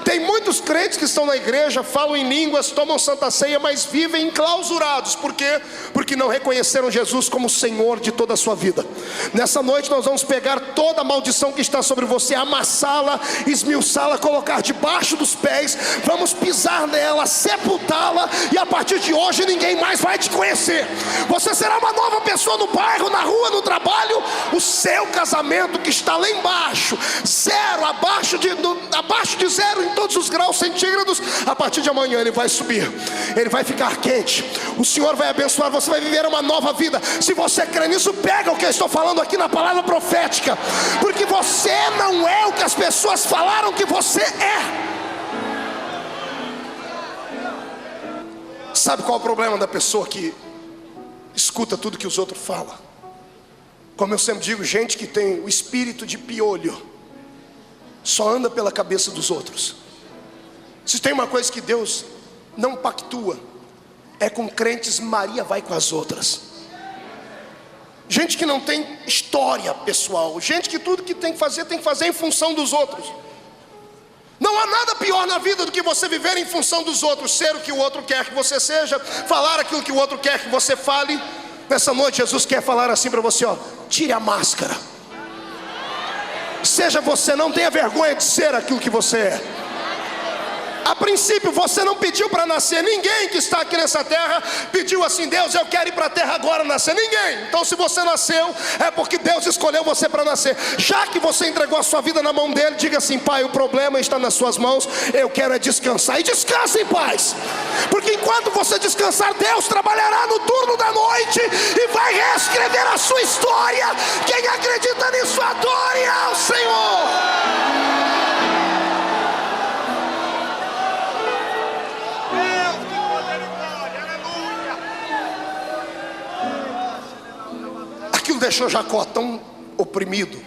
Tem muitos crentes que estão na igreja, falam em línguas, tomam santa ceia, mas vivem enclausurados. Por quê? Porque não reconheceram Jesus como Senhor de toda a sua vida. Nessa noite nós vamos pegar toda a maldição que está sobre você, amassá-la, esmiuçá-la, colocar debaixo dos pés, vamos pisar nela, sepultá-la, e a partir de hoje ninguém mais vai te conhecer. Você será uma nova pessoa no bairro, na rua, no trabalho. O seu casamento que está lá embaixo, zero, abaixo de zero em todos os graus centígrados, a partir de amanhã ele vai subir, ele vai ficar quente. O Senhor vai abençoar, você vai viver uma nova vida. Se você crê nisso, pega o que eu estou falando aqui na palavra profética, porque você não é o que as pessoas falaram que você é. Sabe qual é o problema da pessoa que escuta tudo que os outros falam? Como eu sempre digo, gente que tem o espírito de piolho só anda pela cabeça dos outros. Se tem uma coisa que Deus não pactua, é com crentes Maria vai com as outras. Gente que não tem história pessoal, gente que tudo que tem que fazer em função dos outros. Não há nada pior na vida do que você viver em função dos outros, ser o que o outro quer que você seja, falar aquilo que o outro quer que você fale. Nessa noite Jesus quer falar assim para você, ó: tire a máscara. Seja você, não tenha vergonha de ser aquilo que você é. A princípio você não pediu para nascer. Ninguém que está aqui nessa terra pediu assim: Deus, eu quero ir para a terra agora nascer. Ninguém. Então se você nasceu, é porque Deus escolheu você para nascer. Já que você entregou a sua vida na mão dele, diga assim: Pai, o problema está nas suas mãos, eu quero é descansar. E descanse em paz, porque enquanto você descansar, Deus trabalhará no turno da noite e vai reescrever a sua história. Quem acredita nisso, adore ao Senhor. Aquilo deixou Jacó tão oprimido,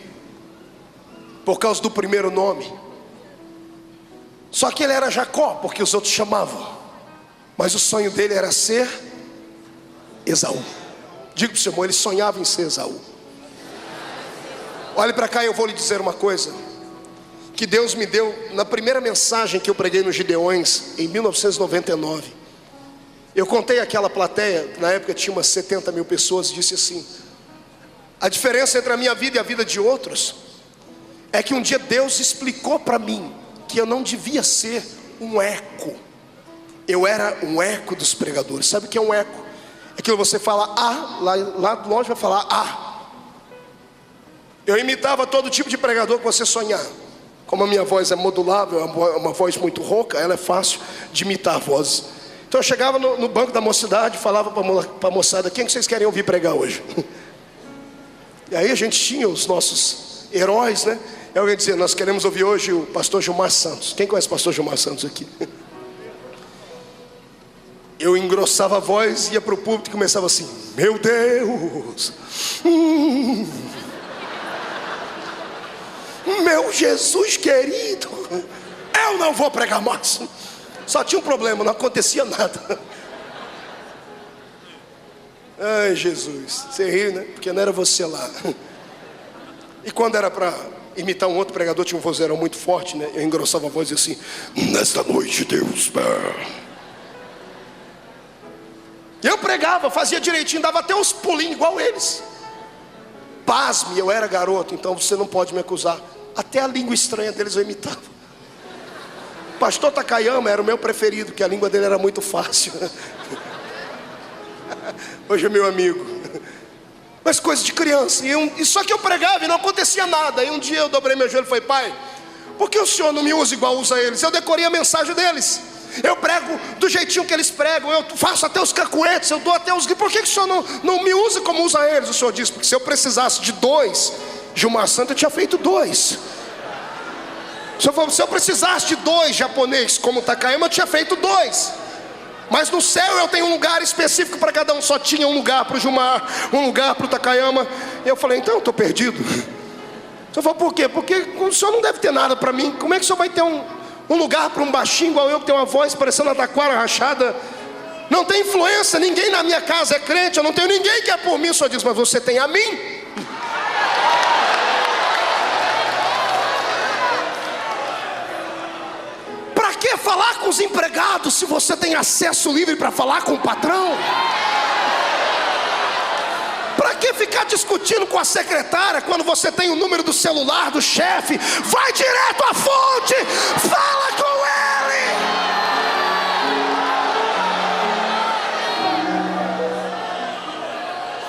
por causa do primeiro nome. Só que ele era Jacó, porque os outros chamavam, mas o sonho dele era ser Esaú. Diga para o seu irmão, ele sonhava em ser Esaú. Olhe para cá e eu vou lhe dizer uma coisa que Deus me deu na primeira mensagem que eu preguei nos Gideões, em 1999. Eu contei aquela plateia, na época tinha umas 70 mil pessoas, e disse assim: a diferença entre a minha vida e a vida de outros é que um dia Deus explicou para mim que eu não devia ser um eco. Eu era um eco dos pregadores. Sabe o que é um eco? É aquilo que você fala lá longe vai falar Eu imitava todo tipo de pregador que você sonhar. Como a minha voz é modulável, é uma voz muito rouca, ela é fácil de imitar a voz. Então eu chegava no banco da mocidade, falava para a moçada: quem que vocês querem ouvir pregar hoje? E aí a gente tinha os nossos heróis, né? E alguém dizia: nós queremos ouvir hoje o pastor Gilmar Santos. Quem conhece o pastor Gilmar Santos aqui? Eu engrossava a voz, ia para o púlpito e começava assim: meu Deus, meu Jesus querido, eu não vou pregar mais. Só tinha um problema, não acontecia nada. Ai, Jesus, você ri, né? Porque não era você lá. E quando era para imitar um outro pregador, tinha um vozeirão muito forte, né? Eu engrossava a voz e assim: nesta noite, Deus. Eu pregava, fazia direitinho, dava até uns pulinhos igual eles. Pasme, eu era garoto, então você não pode me acusar. Até a língua estranha deles eu imitava. Pastor Takayama era o meu preferido, porque a língua dele era muito fácil. Hoje é meu amigo. Mas coisa de criança. E só que eu pregava e não acontecia nada. E um dia eu dobrei meu joelho e falei: pai, por que o senhor não me usa igual usa eles? Eu decorei a mensagem deles. Eu prego do jeitinho que eles pregam. Eu faço até os cacuetes, eu dou até os gritos. Por que o senhor não me usa como usa eles? O senhor disse: porque se eu precisasse de 2 Gilmar Santos, eu tinha feito 2. Se eu precisasse de 2 japoneses como Takayama, eu tinha feito 2. Mas no céu eu tenho um lugar específico para cada um. Só tinha um lugar para o Gilmar, um lugar para o Takayama. Eu falei: então eu estou perdido. O senhor falou: por quê? Porque o senhor não deve ter nada para mim. Como é que o senhor vai ter um lugar para um baixinho igual eu, que tem uma voz parecendo a taquara rachada? Não tem influência, ninguém na minha casa é crente, eu não tenho ninguém que é por mim. O senhor diz: mas você tem a mim. Para que falar com os empregados se você tem acesso livre para falar com o patrão? Para que ficar discutindo com a secretária quando você tem o número do celular do chefe? Vai direto à fonte, fala com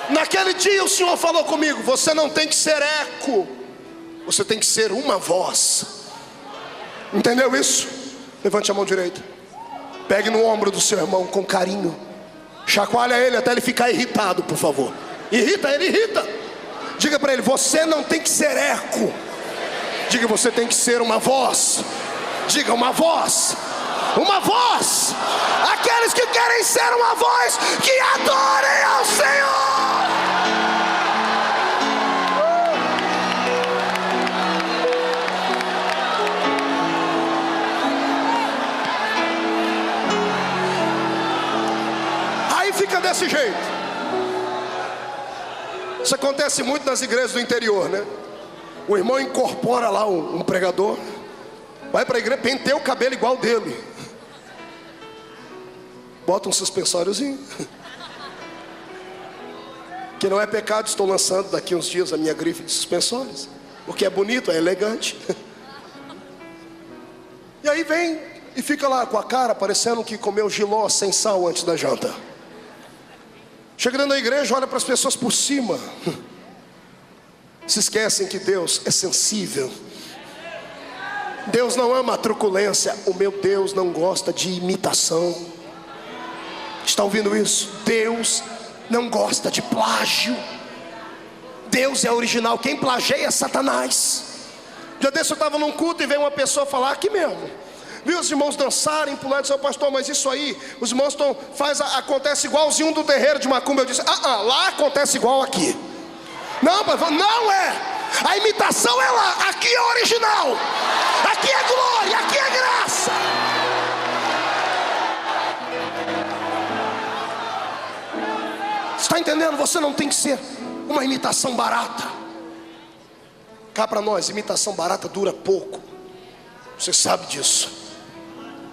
ele. Naquele dia o Senhor falou comigo: você não tem que ser eco, você tem que ser uma voz. Entendeu isso? Levante a mão direita, pegue no ombro do seu irmão com carinho, chacoalha ele até ele ficar irritado, por favor. Irrita ele, irrita. Diga para ele: você não tem que ser eco. Diga: você tem que ser uma voz. Diga: uma voz. Uma voz. Aqueles que querem ser uma voz, que adorem ao Senhor. Aí fica desse jeito. Isso acontece muito nas igrejas do interior, né? O irmão incorpora lá um pregador, vai para a igreja, penteia o cabelo igual dele, bota um suspensóriozinho, que não é pecado. Estou lançando daqui uns dias a minha grife de suspensórios, porque é bonito, é elegante. E aí vem e fica lá com a cara parecendo que comeu jiló sem sal antes da janta. Chega dentro da igreja, olha para as pessoas por cima. Se esquecem que Deus é sensível. Deus não ama a truculência. O meu Deus não gosta de imitação. Está ouvindo isso? Deus não gosta de plágio. Deus é original. Quem plageia é Satanás. Já desse eu estava num culto e veio uma pessoa falar aqui mesmo. Viu os irmãos dançarem, pular e disse: pastor, mas isso aí, os irmãos acontece igualzinho do terreiro de Macumba. Eu disse: lá acontece igual aqui. Não, pastor, não é. A imitação é lá, aqui é original. Aqui é glória, aqui é graça. Está entendendo? Você não tem que ser uma imitação barata. Cá para nós, imitação barata dura pouco. Você sabe disso.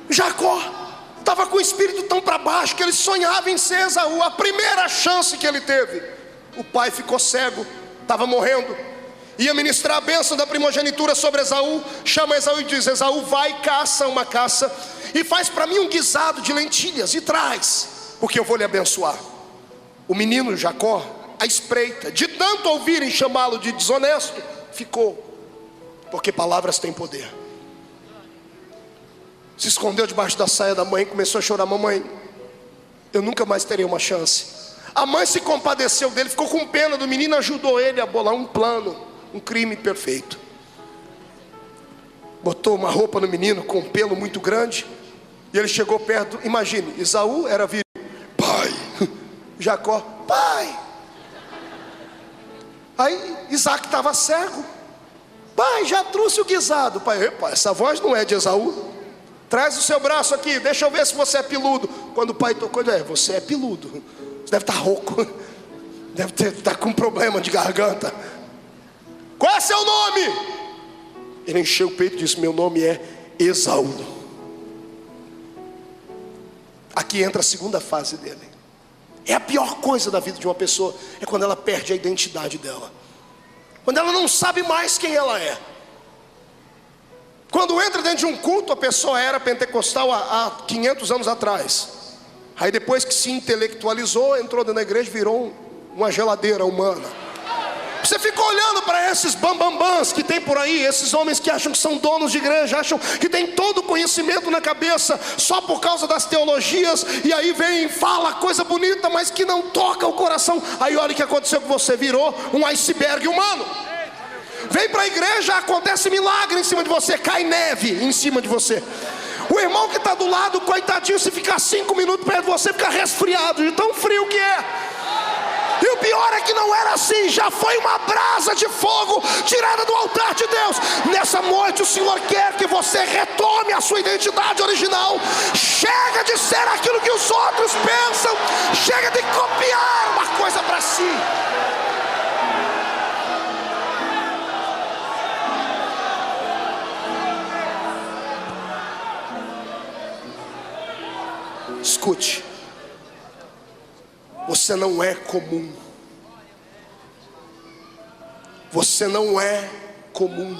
Jacó estava com o espírito tão para baixo que ele sonhava em ser Esaú. A primeira chance que ele teve, o pai ficou cego, estava morrendo, ia ministrar a bênção da primogenitura sobre Esaú. Chama Esaú e diz: Esaú, vai, caça uma caça e faz para mim um guisado de lentilhas e traz, porque eu vou lhe abençoar. O menino Jacó, à espreita, de tanto ouvirem chamá-lo de desonesto, ficou, porque palavras têm poder. Se escondeu debaixo da saia da mãe, começou a chorar: mamãe, eu nunca mais terei uma chance. A mãe se compadeceu dele, ficou com pena do menino, ajudou ele a bolar um plano, um crime perfeito. Botou uma roupa no menino com um pelo muito grande, e ele chegou perto. Imagine, Esaú era viril, pai. Jacó, pai. Aí Isaac estava cego. Pai, já trouxe o guisado. Pai, epa, essa voz não é de Esaú. Traz o seu braço aqui, deixa eu ver se você é peludo. Quando o pai tocou, você é peludo. Você deve estar rouco, deve estar com problema de garganta. Qual é seu nome? Ele encheu o peito e disse: meu nome é Esaú. Aqui entra a segunda fase dele. É a pior coisa da vida de uma pessoa, é quando ela perde a identidade dela, quando ela não sabe mais quem ela é. Quando entra dentro de um culto, a pessoa era pentecostal há 500 anos atrás. Aí depois que se intelectualizou, entrou dentro da igreja, virou uma geladeira humana. Você fica olhando para esses bambambãs que tem por aí, esses homens que acham que são donos de igreja, acham que tem todo o conhecimento na cabeça só por causa das teologias, e aí vem e fala coisa bonita, mas que não toca o coração. Aí olha o que aconteceu com você, virou um iceberg humano. Vem para a igreja, acontece milagre em cima de você, cai neve em cima de você. O irmão que está do lado, coitadinho, se ficar 5 minutos perto de você, fica resfriado de tão frio que é. E o pior é que não era assim, já foi uma brasa de fogo tirada do altar de Deus. Nessa noite o Senhor quer que você retome a sua identidade original. Chega de ser aquilo que os outros pensam, chega de copiar uma coisa para si. Escute, você não é comum. Você não é comum.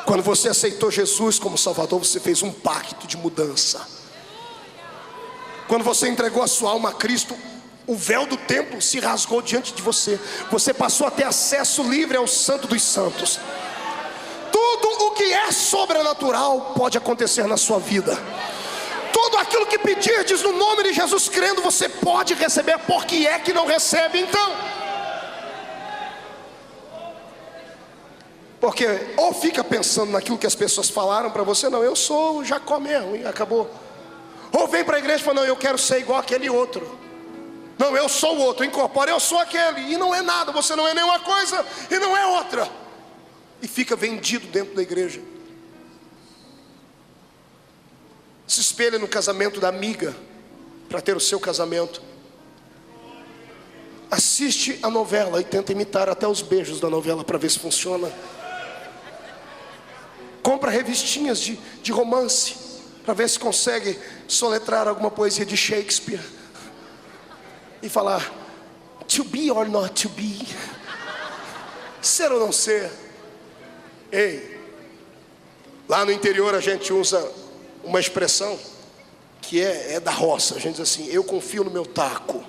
Quando você aceitou Jesus como Salvador, você fez um pacto de mudança. Quando você entregou a sua alma a Cristo, o véu do templo se rasgou diante de você. Você passou a ter acesso livre ao Santo dos Santos. Tudo o que é sobrenatural pode acontecer na sua vida. Tudo aquilo que pedirdes no nome de Jesus crendo, você pode receber. Por que é que não recebe então? Porque ou fica pensando naquilo que as pessoas falaram para você: não, eu sou o Jacó mesmo, e acabou. Ou vem para a igreja e fala: não, eu quero ser igual aquele outro. Não, eu sou o outro, incorpora, eu sou aquele. E não é nada, você não é nenhuma coisa e não é outra. E fica vendido dentro da igreja. Se espelha no casamento da amiga para ter o seu casamento. Assiste a novela e tenta imitar até os beijos da novela para ver se funciona. Compra revistinhas de romance para ver se consegue soletrar alguma poesia de Shakespeare e falar: to be or not to be, ser ou não ser. Ei, lá no interior a gente usa uma expressão que é da roça. A gente diz assim: eu confio no meu taco.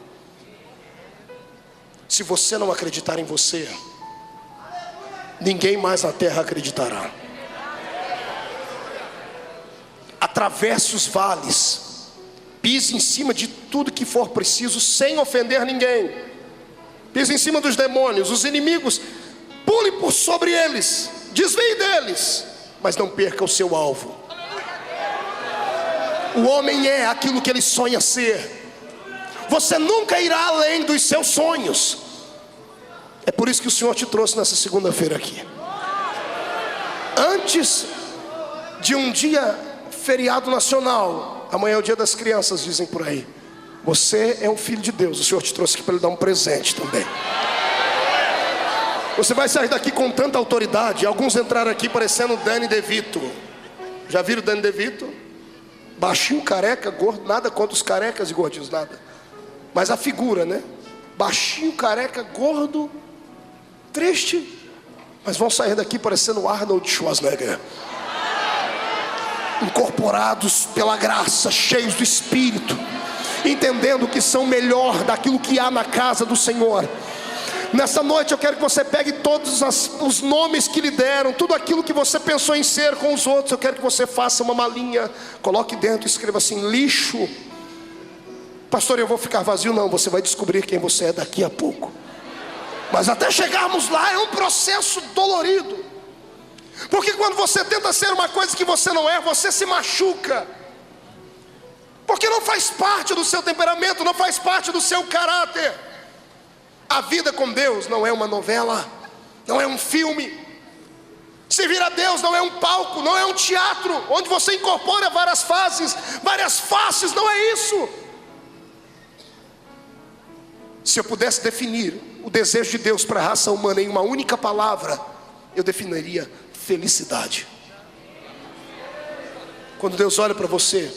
Se você não acreditar em você, ninguém mais na terra acreditará. Atravesse os vales, pise em cima de tudo que for preciso, sem ofender ninguém. Pise em cima dos demônios, os inimigos, pule por sobre eles, desvie deles, mas não perca o seu alvo. O homem é aquilo que ele sonha ser. Você nunca irá além dos seus sonhos. É por isso que o Senhor te trouxe nessa segunda-feira aqui. Antes de um dia feriado nacional, amanhã é o dia das crianças, dizem por aí. Você é um filho de Deus. O Senhor te trouxe aqui para lhe dar um presente também. Você vai sair daqui com tanta autoridade. Alguns entraram aqui parecendo Danny DeVito. Já viram Danny DeVito? Baixinho, careca, gordo. Nada contra os carecas e gordinhos, nada. Mas a figura, né? Baixinho, careca, gordo, triste. Mas vão sair daqui parecendo Arnold Schwarzenegger. Incorporados pela graça, cheios do Espírito, entendendo que são melhor daquilo que há na casa do Senhor. Nessa noite eu quero que você pegue todos os nomes que lhe deram, tudo aquilo que você pensou em ser com os outros. Eu quero que você faça uma malinha, coloque dentro e escreva assim: lixo. Pastor, eu vou ficar vazio? Não, você vai descobrir quem você é daqui a pouco. Mas até chegarmos lá é um processo dolorido. Porque quando você tenta ser uma coisa que você não é, você se machuca. Porque não faz parte do seu temperamento, não faz parte do seu caráter. A vida com Deus não é uma novela, não é um filme. Servir a Deus não é um palco, não é um teatro onde você incorpora várias faces, várias faces, não é isso. Se eu pudesse definir o desejo de Deus para a raça humana em uma única palavra, eu definiria felicidade. Quando Deus olha para você,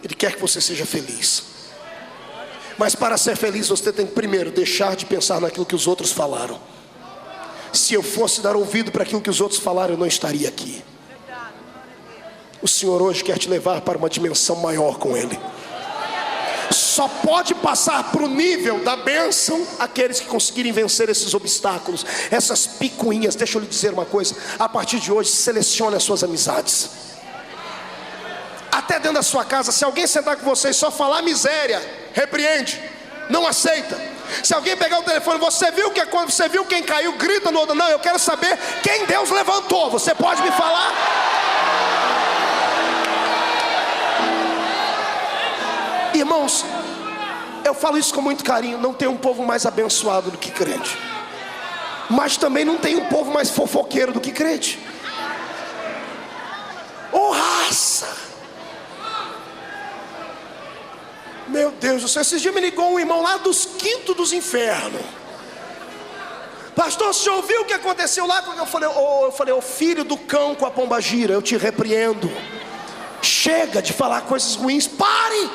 Ele quer que você seja feliz. Mas para ser feliz você tem que primeiro deixar de pensar naquilo que os outros falaram. Se eu fosse dar ouvido para aquilo que os outros falaram, eu não estaria aqui. O Senhor hoje quer te levar para uma dimensão maior com Ele. Só pode passar para o nível da bênção aqueles que conseguirem vencer esses obstáculos, essas picuinhas. Deixa eu lhe dizer uma coisa: a partir de hoje, selecione as suas amizades. Até dentro da sua casa, se alguém sentar com você e só falar miséria, repreende, não aceita. Se alguém pegar o telefone, você viu que quando você viu quem caiu, grita no outro. Não, eu quero saber quem Deus levantou. Você pode me falar? Irmãos, eu falo isso com muito carinho. Não tem um povo mais abençoado do que crente, mas também não tem um povo mais fofoqueiro do que crente. Oh, raça! Meu Deus do céu, esses dias me ligou um irmão lá dos quintos dos infernos. Pastor, você ouviu o que aconteceu lá? Eu falei, ô filho do cão com a pombagira, eu te repreendo. Chega de falar coisas ruins, pare!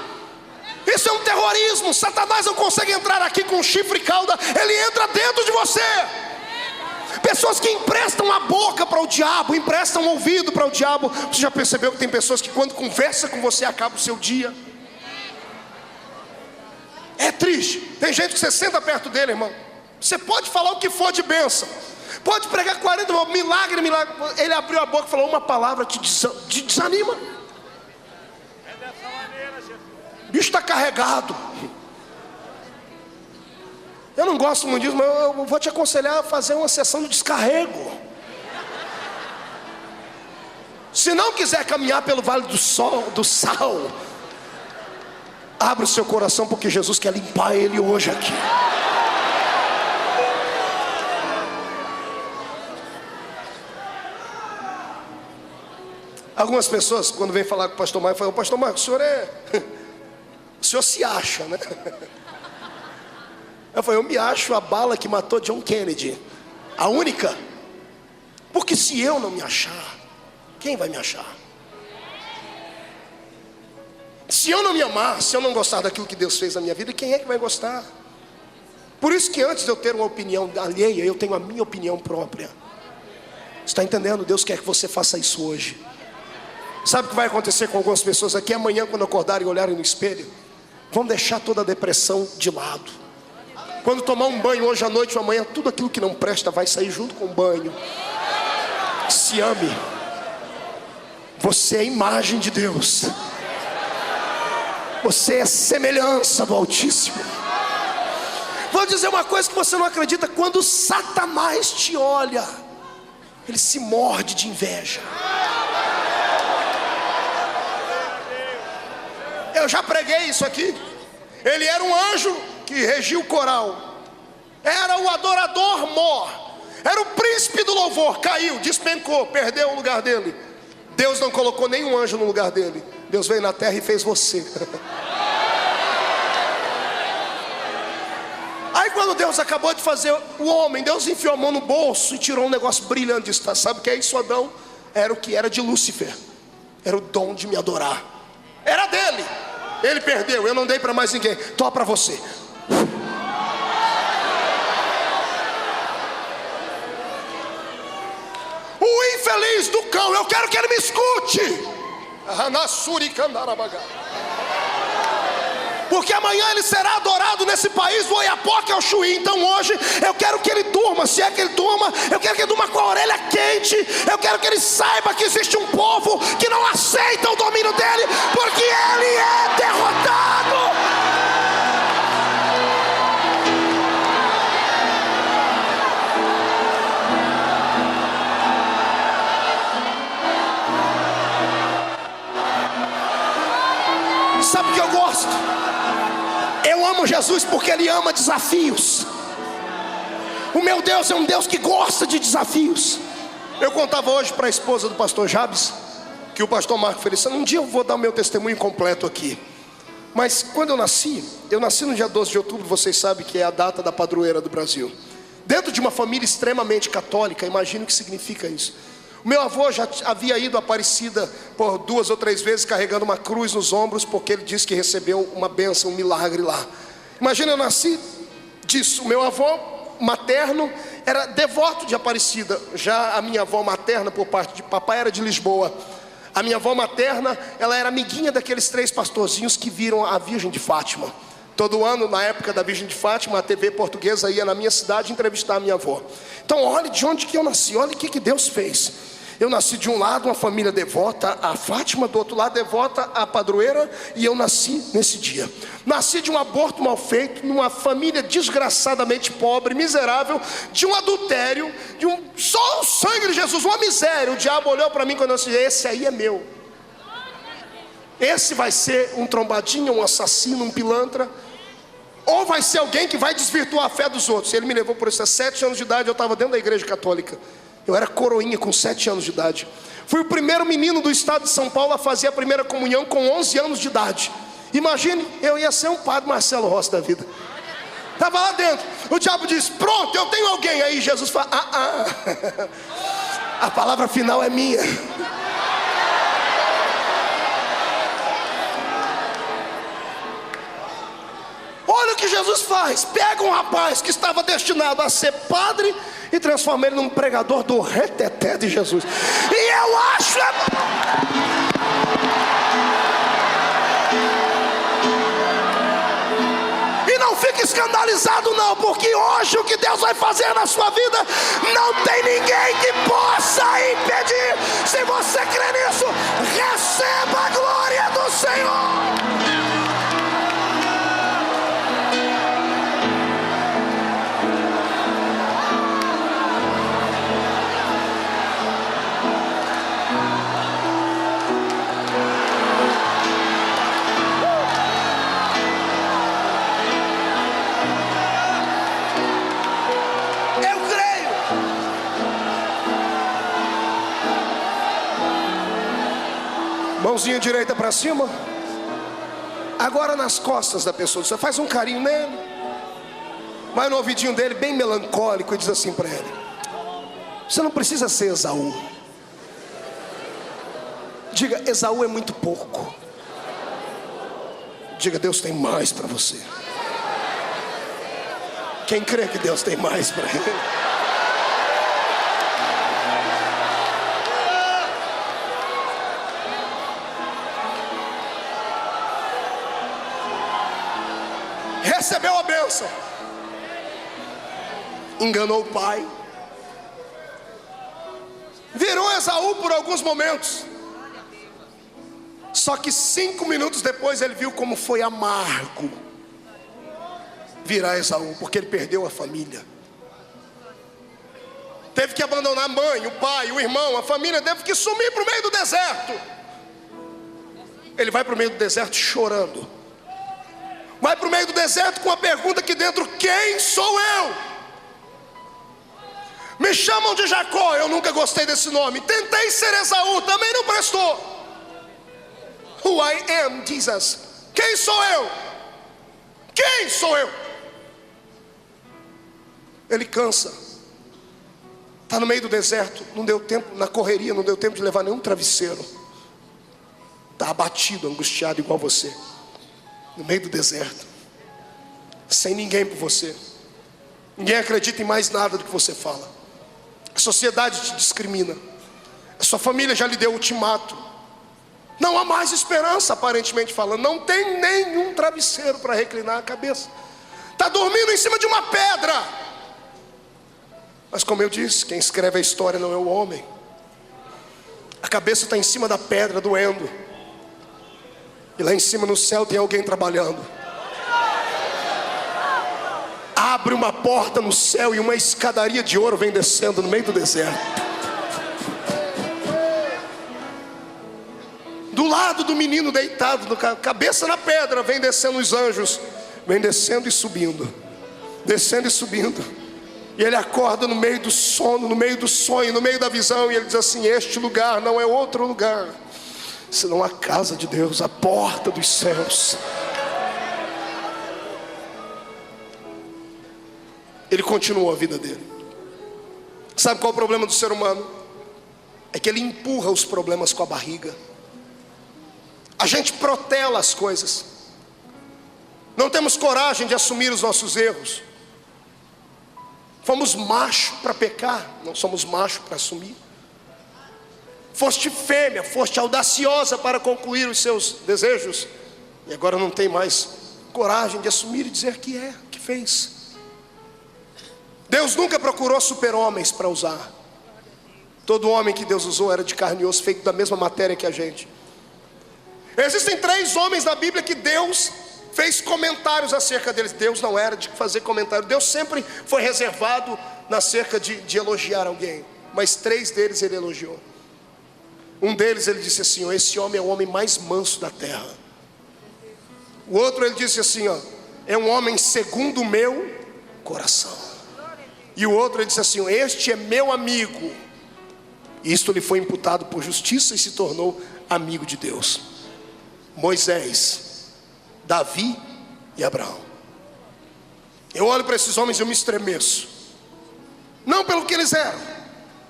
Isso é um terrorismo. Satanás não consegue entrar aqui com chifre e cauda, ele entra dentro de você. Pessoas que emprestam a boca para o diabo, emprestam o ouvido para o diabo. Você já percebeu que tem pessoas que quando conversa com você acaba o seu dia? É triste. Tem gente que você senta perto dele, irmão, você pode falar o que for de bênção, pode pregar 40 milagre, milagre. Ele abriu a boca e falou uma palavra que te desanima. O bicho está carregado. Eu não gosto muito disso, mas eu vou te aconselhar a fazer uma sessão de descarrego. Se não quiser caminhar pelo vale do sal, abra o seu coração, porque Jesus quer limpar ele hoje aqui. Algumas pessoas, quando vem falar com o pastor Marcos, falam: pastor Marcos, o senhor se acha, né? Eu falei: eu me acho a bala que matou John Kennedy, a única. Porque se eu não me achar, quem vai me achar? Se eu não me amar, se eu não gostar daquilo que Deus fez na minha vida, quem é que vai gostar? Por isso que antes de eu ter uma opinião alheia, eu tenho a minha opinião própria. Está entendendo? Deus quer que você faça isso hoje. Sabe o que vai acontecer com algumas pessoas aqui? Amanhã, quando acordarem e olharem no espelho, vão deixar toda a depressão de lado. Quando tomar um banho hoje à noite ou amanhã, tudo aquilo que não presta vai sair junto com o banho. Se ame. Você é a imagem de Deus. Você é semelhança do Altíssimo. Vou dizer uma coisa que você não acredita: quando Satanás te olha, ele se morde de inveja. Eu já preguei isso aqui. Ele era um anjo que regia o coral. era o adorador mor, era o príncipe do louvor, caiu, despencou, perdeu o lugar dele. Deus não colocou nenhum anjo no lugar dele. Deus veio na terra e fez você. Aí quando Deus acabou de fazer o homem, Deus enfiou a mão no bolso e tirou um negócio brilhante. Sabe o que é isso, Adão? Era o que era de Lúcifer. Era o dom de me adorar. Era dele. Ele perdeu, eu não dei para mais ninguém. Tô para você. O infeliz do cão, eu quero que ele me escute. Porque amanhã ele será adorado nesse país do Oiapoque ao Chuí. Então hoje eu quero que ele durma. Se é que ele durma, eu quero que ele durma com a orelha quente. Eu quero que ele saiba que existe um povo que não aceita o domínio dele, porque ele é derrotado. Sabe o que eu gosto? Eu amo Jesus porque Ele ama desafios. O meu Deus é um Deus que gosta de desafios. Eu contava hoje para a esposa do pastor Jabes, que o pastor Marco Feliciano, um dia eu vou dar o meu testemunho completo aqui. Mas quando eu nasci no dia 12 de outubro, vocês sabem que é a data da padroeira do Brasil. Dentro de uma família extremamente católica, imagino o que significa isso. O meu avô já havia ido a Aparecida por 2 ou 3 vezes carregando uma cruz nos ombros, porque ele disse que recebeu uma bênção, um milagre lá. Imagina, eu nasci disso. O meu avô materno era devoto de Aparecida. Já a minha avó materna, por parte de papai, era de Lisboa. A minha avó materna, ela era amiguinha daqueles 3 pastorzinhos que viram a Virgem de Fátima. Todo ano, na época da Virgem de Fátima, a TV portuguesa ia na minha cidade entrevistar a minha avó. Então olhe de onde que eu nasci, olha o que Deus fez. Eu nasci de um lado uma família devota a Fátima, do outro lado devota a padroeira, e eu nasci nesse dia. Nasci de um aborto mal feito, numa família desgraçadamente pobre, miserável, de um adultério, só o sangue de Jesus, uma miséria. O diabo olhou para mim quando eu disse: esse aí é meu. Esse vai ser um trombadinho, um assassino, um pilantra, ou vai ser alguém que vai desvirtuar a fé dos outros. Ele me levou por isso. A 7 anos de idade eu estava dentro da igreja católica. Eu era coroinha com 7 anos de idade. Fui o primeiro menino do estado de São Paulo a fazer a primeira comunhão com 11 anos de idade. Imagine, eu ia ser um padre Marcelo Rossi da vida. Estava lá dentro. O diabo disse: pronto, eu tenho alguém. Aí Jesus fala: a palavra final é minha. Olha o que Jesus faz. Pega um rapaz que estava destinado a ser padre e transforma ele num pregador do reteté de Jesus. E eu acho... E não fique escandalizado não, porque hoje o que Deus vai fazer na sua vida não tem ninguém que possa impedir. Se você crê nisso, receba a glória do Senhor. Mãozinha direita para cima. Agora nas costas da pessoa. Você faz um carinho nele, vai no ouvidinho dele bem melancólico e diz assim para ele: você não precisa ser Esaú. Diga: Esaú é muito pouco. Diga: Deus tem mais para você. Quem crê que Deus tem mais para ele? Recebeu a bênção, enganou o pai, virou Esaú por alguns momentos. Só que 5 minutos depois ele viu como foi amargo virar Esaú, porque ele perdeu a família. Teve que abandonar a mãe, o pai, o irmão, a família, teve que sumir para o meio do deserto. Ele vai para o meio do deserto chorando. Vai para o meio do deserto com a pergunta aqui dentro: quem sou eu? Me chamam de Jacó, eu nunca gostei desse nome. Tentei ser Esaú, também não prestou. Who I am, Jesus. Quem sou eu? Quem sou eu? Ele cansa. Está no meio do deserto, não deu tempo, na correria, não deu tempo de levar nenhum travesseiro. Está abatido, angustiado igual você. No meio do deserto. Sem ninguém por você. Ninguém acredita em mais nada do que você fala. A sociedade te discrimina. A sua família já lhe deu ultimato. Não há mais esperança, aparentemente falando. Não tem nenhum travesseiro para reclinar a cabeça. Está dormindo em cima de uma pedra. Mas como eu disse, quem escreve a história não é o homem. A cabeça está em cima da pedra, doendo. E lá em cima no céu tem alguém trabalhando. Abre uma porta no céu e uma escadaria de ouro vem descendo no meio do deserto. Do lado do menino deitado, cabeça na pedra, vem descendo os anjos. Vem descendo e subindo. Descendo e subindo. E ele acorda no meio do sono, no meio do sonho, no meio da visão. E ele diz assim: este lugar não é outro lugar senão a casa de Deus, a porta dos céus. Ele continuou a vida dele. Sabe qual é o problema do ser humano? É que ele empurra os problemas com a barriga. A gente protela as coisas. Não temos coragem de assumir os nossos erros. Fomos macho para pecar, não somos macho para assumir. Foste fêmea, foste audaciosa para concluir os seus desejos, e agora não tem mais coragem de assumir e dizer que que fez. Deus nunca procurou super-homens para usar. Todo homem que Deus usou era de carne e osso, feito da mesma matéria que a gente. Existem 3 homens na Bíblia que Deus fez comentários acerca deles. Deus não era de fazer comentário. Deus sempre foi reservado acerca de elogiar alguém. Mas 3 deles ele elogiou. Um deles ele disse assim: ó, esse homem é o homem mais manso da terra. O outro ele disse assim: ó, é um homem segundo o meu coração. E o outro ele disse assim: ó, este é meu amigo. E isto lhe foi imputado por justiça e se tornou amigo de Deus. Moisés, Davi e Abraão. Eu olho para esses homens e eu me estremeço. Não pelo que eles eram,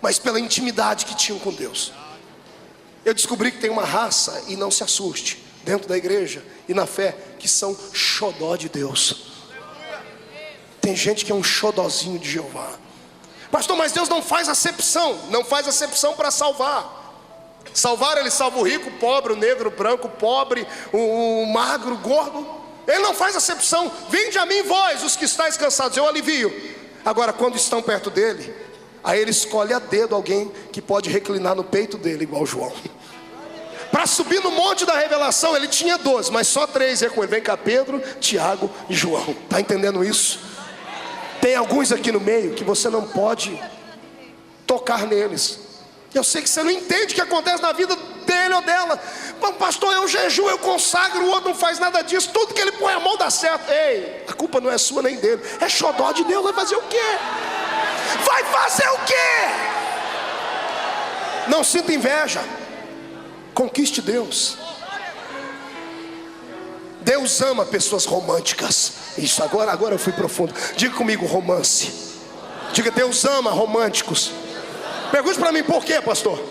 mas pela intimidade que tinham com Deus. Eu descobri que tem uma raça, e não se assuste, dentro da igreja e na fé, que são xodó de Deus. Tem gente que é um xodózinho de Jeová. Pastor, mas Deus não faz acepção. Não faz acepção para salvar. Salvar, ele salva o rico, o pobre, o negro, o branco, o pobre, o magro, o gordo. Ele não faz acepção. Vinde a mim vós, os que estáis cansados, eu alivio. Agora, quando estão perto dele, aí ele escolhe a dedo alguém que pode reclinar no peito dele, igual João. Para subir no monte da revelação, ele tinha 12, mas só 3 ia com ele. Vem cá, Pedro, Tiago e João. Está entendendo isso? Tem alguns aqui no meio que você não pode tocar neles. Eu sei que você não entende o que acontece na vida dele ou dela. Pastor, eu jejuo, eu consagro, o outro não faz nada disso. Tudo que ele põe a mão dá certo. Ei, a culpa não é sua nem dele. É xodó de Deus, vai fazer o quê? Vai fazer o quê? Não sinta inveja. Conquiste Deus. Deus ama pessoas românticas. Isso, agora eu fui profundo. Diga comigo, romance. Diga, Deus ama românticos. Pergunte para mim por quê, pastor?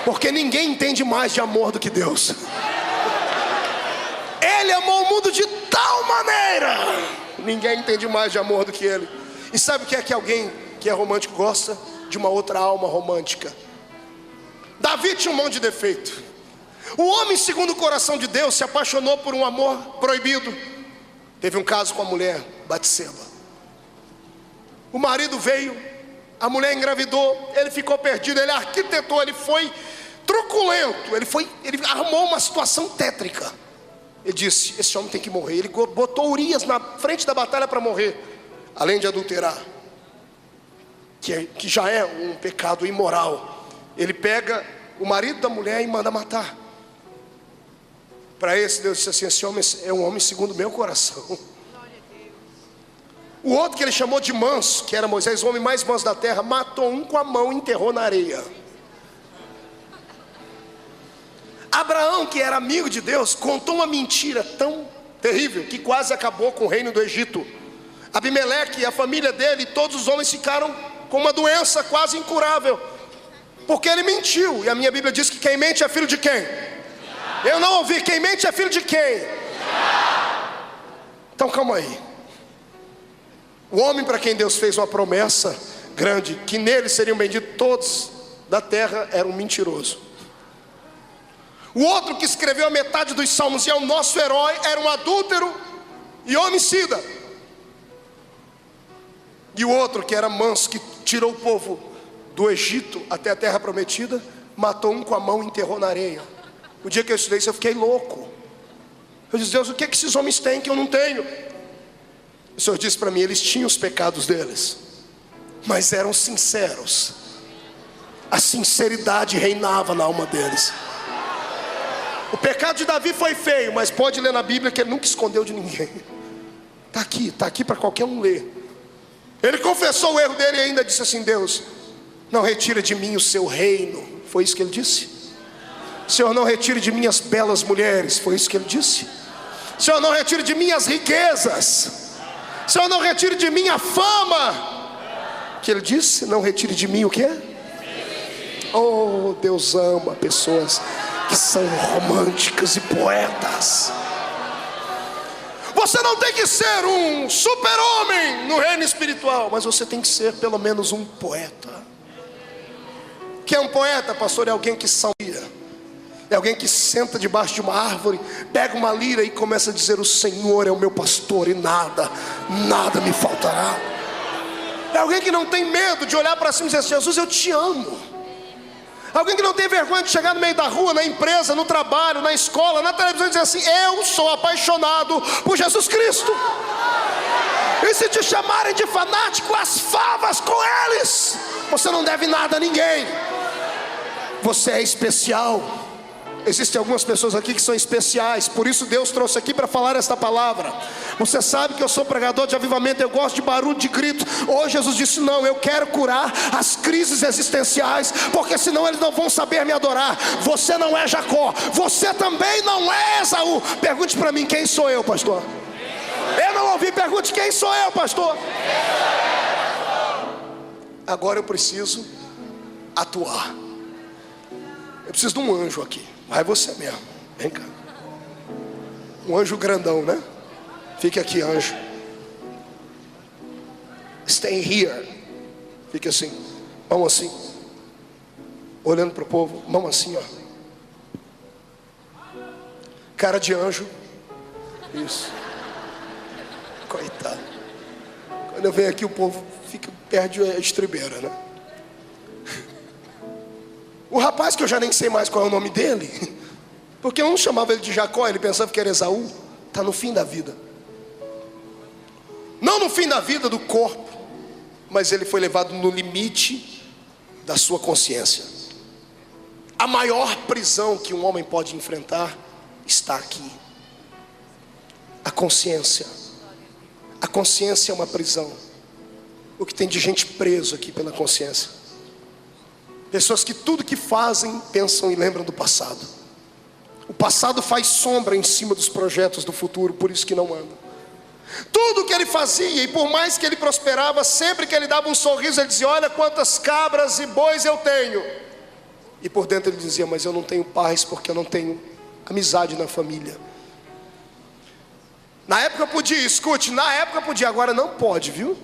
Porque ninguém entende mais de amor do que Deus. Ele amou o mundo de tal maneira. Ninguém entende mais de amor do que ele. E sabe o que é que alguém que é romântico gosta? De uma outra alma romântica. Davi tinha um monte de defeito. O homem segundo o coração de Deus se apaixonou por um amor proibido. Teve um caso com a mulher Batseba. O marido veio, a mulher engravidou, ele ficou perdido, ele arquitetou, ele foi truculento, ele arrumou uma situação tétrica. Ele disse: esse homem tem que morrer. Ele botou Urias na frente da batalha para morrer, além de adulterar, que já é um pecado imoral. Ele pega o marido da mulher e manda matar. Para esse Deus disse assim: esse homem é um homem segundo o meu coração. O outro que ele chamou de manso, que era Moisés, o homem mais manso da terra, matou um com a mão e enterrou na areia. Abraão, que era amigo de Deus, contou uma mentira tão terrível que quase acabou com o reino do Egito. Abimeleque e a família dele, todos os homens ficaram com uma doença quase incurável, porque ele mentiu. E a minha Bíblia diz que quem mente é filho de quem? Eu não ouvi. Quem mente é filho de quem? Então calma aí. O homem para quem Deus fez uma promessa grande, que nele seriam benditos todos da terra, era um mentiroso. O outro que escreveu a metade dos salmos e é o nosso herói, era um adúltero e homicida. E o outro que era manso, que tirou o povo do Egito até a terra prometida, matou um com a mão e enterrou na areia. O dia que eu estudei isso, eu fiquei louco. Eu disse: Deus, o que é que esses homens têm que eu não tenho? O Senhor disse para mim: eles tinham os pecados deles, mas eram sinceros. A sinceridade reinava na alma deles. O pecado de Davi foi feio, mas pode ler na Bíblia que ele nunca escondeu de ninguém. Está aqui para qualquer um ler. Ele confessou o erro dele e ainda disse assim: Deus, não retira de mim o seu reino. Foi isso que ele disse. Senhor, não retire de mim as belas mulheres. Foi isso que ele disse. Senhor, não retire de mim as riquezas. Senhor, não retire de mim a fama. Que ele disse: não retire de mim o quê? Oh, Deus ama pessoas que são românticas e poetas. Você não tem que ser um super-homem no reino espiritual, mas você tem que ser pelo menos um poeta. O que é um poeta, pastor? É alguém que salmia. É alguém que senta debaixo de uma árvore, pega uma lira e começa a dizer: o Senhor é o meu pastor e nada me faltará. É alguém que não tem medo de olhar para cima e dizer: Jesus, eu te amo. Alguém que não tem vergonha de chegar no meio da rua, na empresa, no trabalho, na escola, na televisão e dizer assim: eu sou apaixonado por Jesus Cristo. E se te chamarem de fanático, as favas com eles. Você não deve nada a ninguém. Você é especial. Existem algumas pessoas aqui que são especiais. Por isso Deus trouxe aqui para falar esta palavra. Você sabe que eu sou pregador de avivamento. Eu gosto de barulho, de grito. Hoje Jesus disse: não, eu quero curar as crises existenciais, porque senão eles não vão saber me adorar. Você não é Jacó. Você também não é Esaú. Pergunte para mim: quem sou eu, pastor? Eu não ouvi. Pergunte: quem sou eu, pastor? Agora eu preciso atuar. Eu preciso de um anjo aqui. Vai você mesmo, vem cá. Um anjo grandão, né? Fique aqui, anjo. Stay here. Fique assim, mão assim, olhando para o povo, mão assim, ó. Cara de anjo. Isso. Coitado. Quando eu venho aqui, o povo perde a estribeira, né? O rapaz, que eu já nem sei mais qual é o nome dele, porque eu não chamava ele de Jacó, ele pensava que era Esaú, está no fim da vida. Não no fim da vida do corpo, mas ele foi levado no limite da sua consciência. A maior prisão que um homem pode enfrentar está aqui. A consciência. A consciência é uma prisão. O que tem de gente preso aqui pela consciência. Pessoas que tudo que fazem, pensam e lembram do passado. O passado faz sombra em cima dos projetos do futuro, por isso que não andam. Tudo que ele fazia, e por mais que ele prosperava, sempre que ele dava um sorriso, ele dizia: olha quantas cabras e bois eu tenho. E por dentro ele dizia: mas eu não tenho paz, porque eu não tenho amizade na família. Na época podia, escute, na época podia, agora não pode, viu?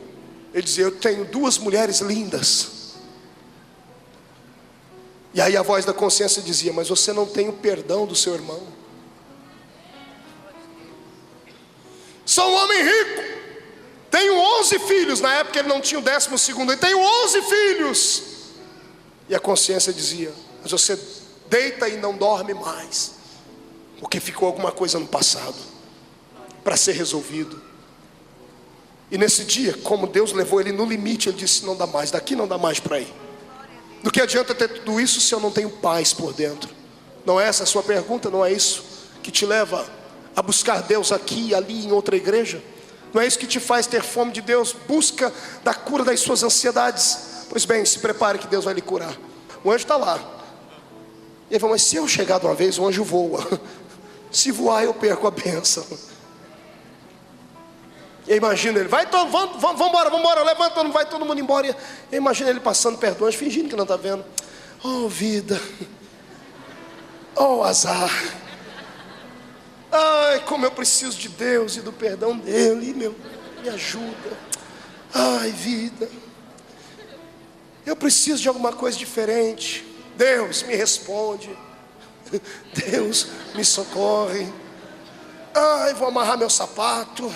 Ele dizia: eu tenho 2 mulheres lindas. E aí a voz da consciência dizia: mas você não tem o perdão do seu irmão. Sou um homem rico, tenho 11 filhos. Na época ele não tinha o 12º, ele tem 11 filhos. E a consciência dizia: mas você deita e não dorme mais, porque ficou alguma coisa no passado para ser resolvido. E nesse dia, como Deus levou ele no limite, ele disse: não dá mais, daqui não dá mais para ir. Do que adianta ter tudo isso se eu não tenho paz por dentro? Não é essa a sua pergunta? Não é isso que te leva a buscar Deus aqui e ali em outra igreja? Não é isso que te faz ter fome de Deus? Busca da cura das suas ansiedades. Pois bem, se prepare que Deus vai lhe curar. O anjo está lá. E ele fala, mas se eu chegar de uma vez, o anjo voa. Se voar, eu perco a bênção. E imagina ele, vamos embora, levanta, não vai todo mundo embora. E imagina ele passando perto do anjo, fingindo que não está vendo. Oh vida, oh azar. Ai, como eu preciso de Deus e do perdão dele, me ajuda. Ai vida, eu preciso de alguma coisa diferente. Deus me responde, Deus me socorre. Ai, vou amarrar meu sapato.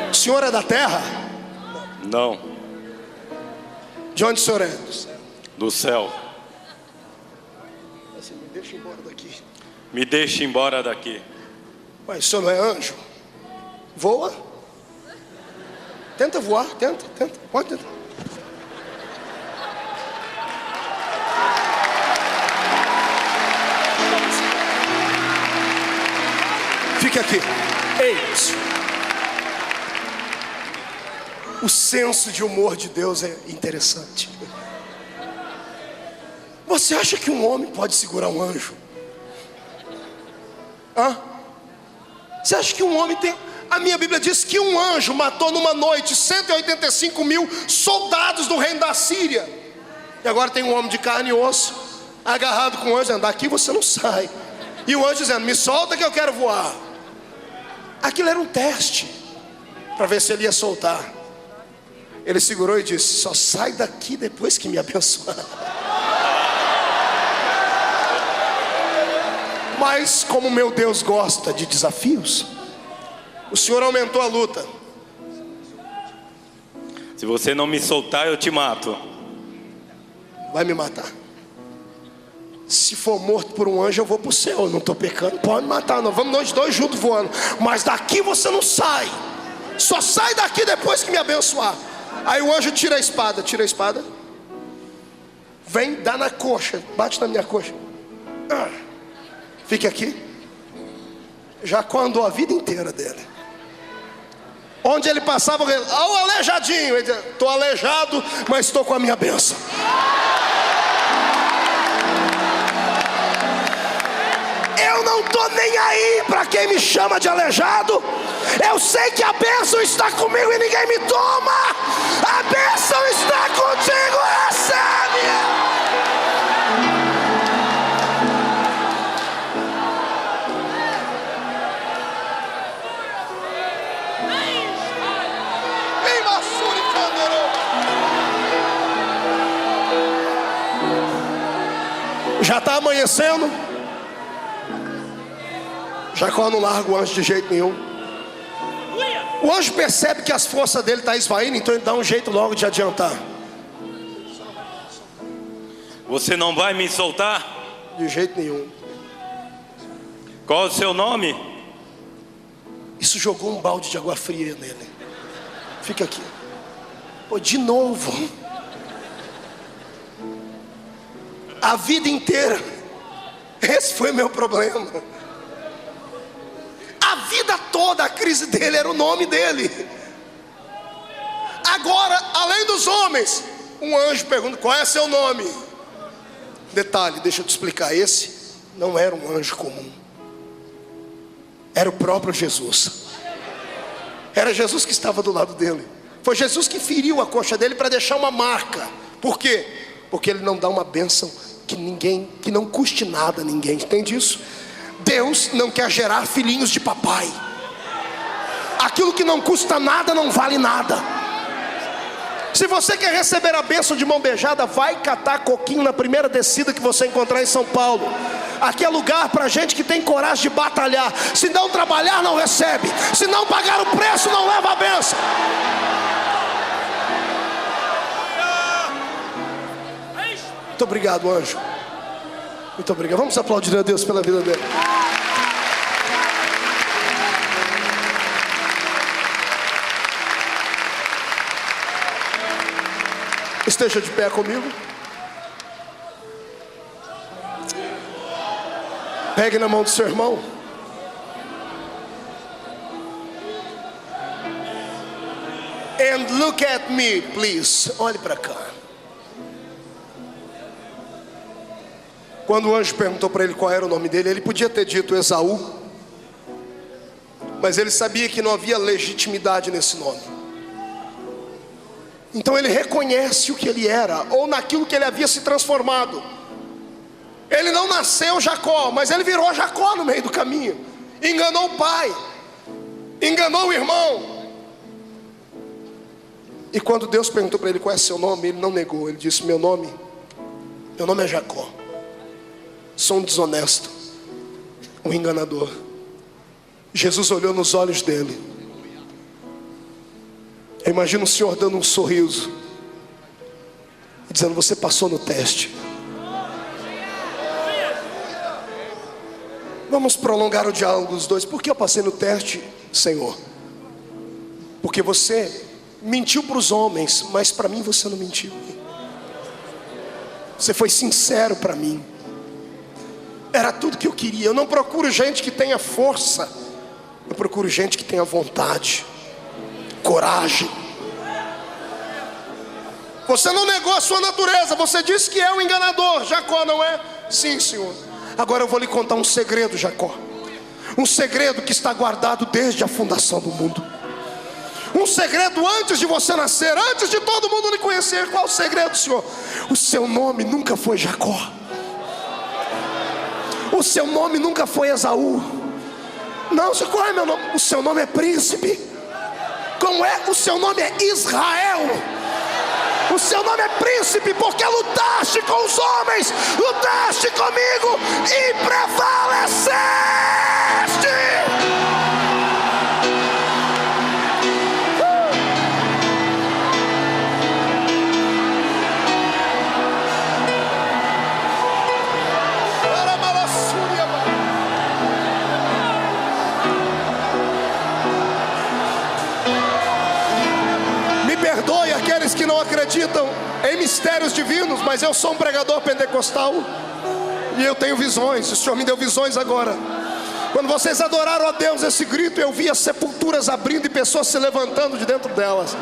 O senhor é da terra? Não. De onde o senhor é? Do céu. Assim, me deixa embora daqui. Me deixe embora daqui. Mas o senhor não é anjo? Voa. Tenta voar, tenta. Pode tentar. Fique aqui. Ei. O senso de humor de Deus é interessante. Você acha que um homem pode segurar um anjo? Hã? Você acha que um homem tem... A minha Bíblia diz que um anjo matou numa noite 185 mil soldados do reino da Síria. E agora tem um homem de carne e osso agarrado com o anjo, dizendo, daqui você não sai. E o anjo dizendo, me solta que eu quero voar. Aquilo era um teste para ver se ele ia soltar. Ele segurou e disse, só sai daqui depois que me abençoar. Mas como meu Deus gosta de desafios, o Senhor aumentou a luta. Se você não me soltar, eu te mato. Vai me matar. Se for morto por um anjo, eu vou para o céu. Eu não estou pecando, pode me matar não. Vamos nós dois juntos voando. Mas daqui você não sai. Só sai daqui depois que me abençoar. Aí o anjo tira a espada. Vem, dá na coxa. Bate na minha coxa. Fique aqui. Jacó andou a vida inteira dele. Onde ele passava, o aleijadinho. Ele dizia, estou aleijado, mas estou com a minha bênção. Eu não estou nem aí para quem me chama de aleijado. Eu sei que a bênção está comigo e ninguém me toma. A bênção está contigo, recebe. Já está amanhecendo. Jacó não larga o anjo de jeito nenhum. O anjo percebe que as forças dele estão esvaindo, então ele dá um jeito logo de adiantar. Você não vai me soltar? De jeito nenhum. Qual o seu nome? Isso jogou um balde de água fria nele. Fica aqui. Pô, de novo. A vida inteira. Esse foi meu problema. A vida toda a crise dele era o nome dele. Agora, além dos homens, um anjo pergunta, qual é seu nome? Detalhe, deixa eu te explicar. Esse não era um anjo comum. Era o próprio Jesus. Era Jesus que estava do lado dele. Foi Jesus que feriu a coxa dele para deixar uma marca. Por quê? Porque ele não dá uma bênção que não custe nada a ninguém. Entende isso? Deus não quer gerar filhinhos de papai. Aquilo que não custa nada não vale nada. Se você quer receber a bênção de mão beijada, vai catar coquinho na primeira descida que você encontrar em São Paulo. Aqui é lugar para gente que tem coragem de batalhar. Se não trabalhar, não recebe. Se não pagar o preço, não leva a bênção. Muito obrigado, anjo. Muito obrigado. Vamos aplaudir a Deus pela vida dele. Esteja de pé comigo. Pegue na mão do seu irmão. And look at me, please. Olhe para cá. Quando o anjo perguntou para ele qual era o nome dele, ele podia ter dito Esaú, mas ele sabia que não havia legitimidade nesse nome. Então ele reconhece o que ele era, ou naquilo que ele havia se transformado. Ele não nasceu Jacó, mas ele virou Jacó no meio do caminho. Enganou o pai, enganou o irmão. E quando Deus perguntou para ele qual é seu nome, ele não negou. Ele disse: meu nome é Jacó. Sou um desonesto, um enganador. Jesus olhou nos olhos dele. Eu imagino o Senhor dando um sorriso e dizendo: você passou no teste. Vamos prolongar o diálogo dos dois. Por que eu passei no teste, Senhor? Porque você mentiu para os homens, mas para mim você não mentiu. Você foi sincero para mim. Era tudo que eu queria. Eu não procuro gente que tenha força, eu procuro gente que tenha vontade, coragem. Você não negou a sua natureza. Você disse que é um enganador. Jacó não é? Sim, Senhor. Agora eu vou lhe contar um segredo, Jacó. Um segredo que está guardado desde a fundação do mundo. Um segredo antes de você nascer, antes de todo mundo lhe conhecer. Qual o segredo, Senhor? O seu nome nunca foi Jacó. O seu nome nunca foi Esaú. Não, Senhor, qual é meu nome? O seu nome é príncipe. Como é? O seu nome é Israel. O seu nome é príncipe porque lutaste com os homens, lutaste comigo e prevaleceste. Perdoe aqueles que não acreditam em mistérios divinos, mas eu sou um pregador pentecostal e eu tenho visões. O Senhor me deu visões agora. Quando vocês adoraram a Deus, esse grito, eu vi as sepulturas abrindo e pessoas se levantando de dentro delas.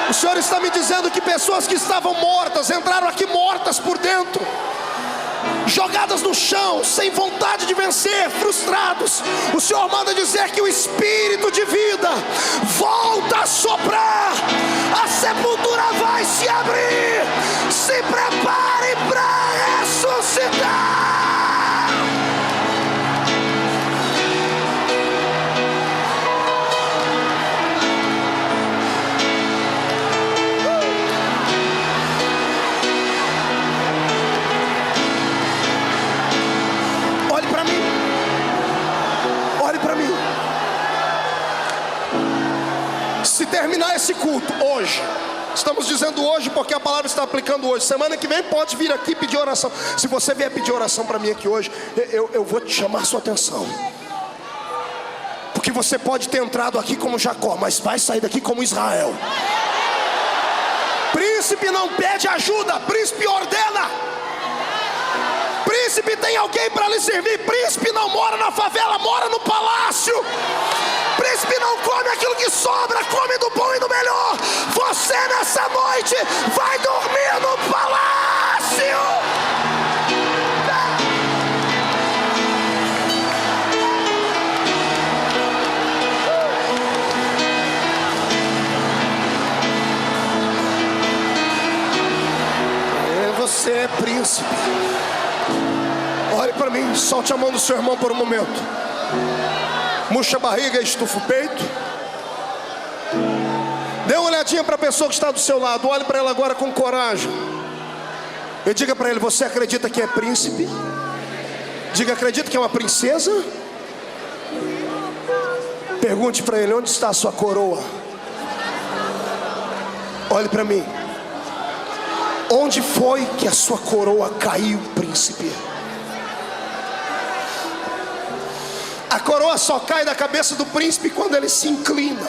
O Senhor está me dizendo que pessoas que estavam mortas entraram aqui mortas por dentro, jogadas no chão, sem vontade de vencer, frustrados. O Senhor manda dizer que o Espírito de vida volta a soprar. A sepultura vai se abrir. Se prepare para ressuscitar. Se terminar esse culto hoje, estamos dizendo hoje porque a palavra está aplicando hoje. Semana que vem pode vir aqui pedir oração. Se você vier pedir oração para mim aqui hoje, eu vou te chamar a sua atenção. Porque você pode ter entrado aqui como Jacó, mas vai sair daqui como Israel. Príncipe não pede ajuda, príncipe ordena. Príncipe tem alguém para lhe servir. Príncipe não mora na favela, mora no palácio. Príncipe não come aquilo que sobra, come do bom e do melhor. Você nessa noite vai dormir no palácio. Você é príncipe. Olhe para mim, solte a mão do seu irmão por um momento. Murcha a barriga e estufa o peito. Dê uma olhadinha para a pessoa que está do seu lado. Olhe para ela agora com coragem. E diga para ele: você acredita que é príncipe? Diga: acredita que é uma princesa? Pergunte para ele: onde está a sua coroa? Olhe para mim. Onde foi que a sua coroa caiu, príncipe? A coroa só cai da cabeça do príncipe quando ele se inclina,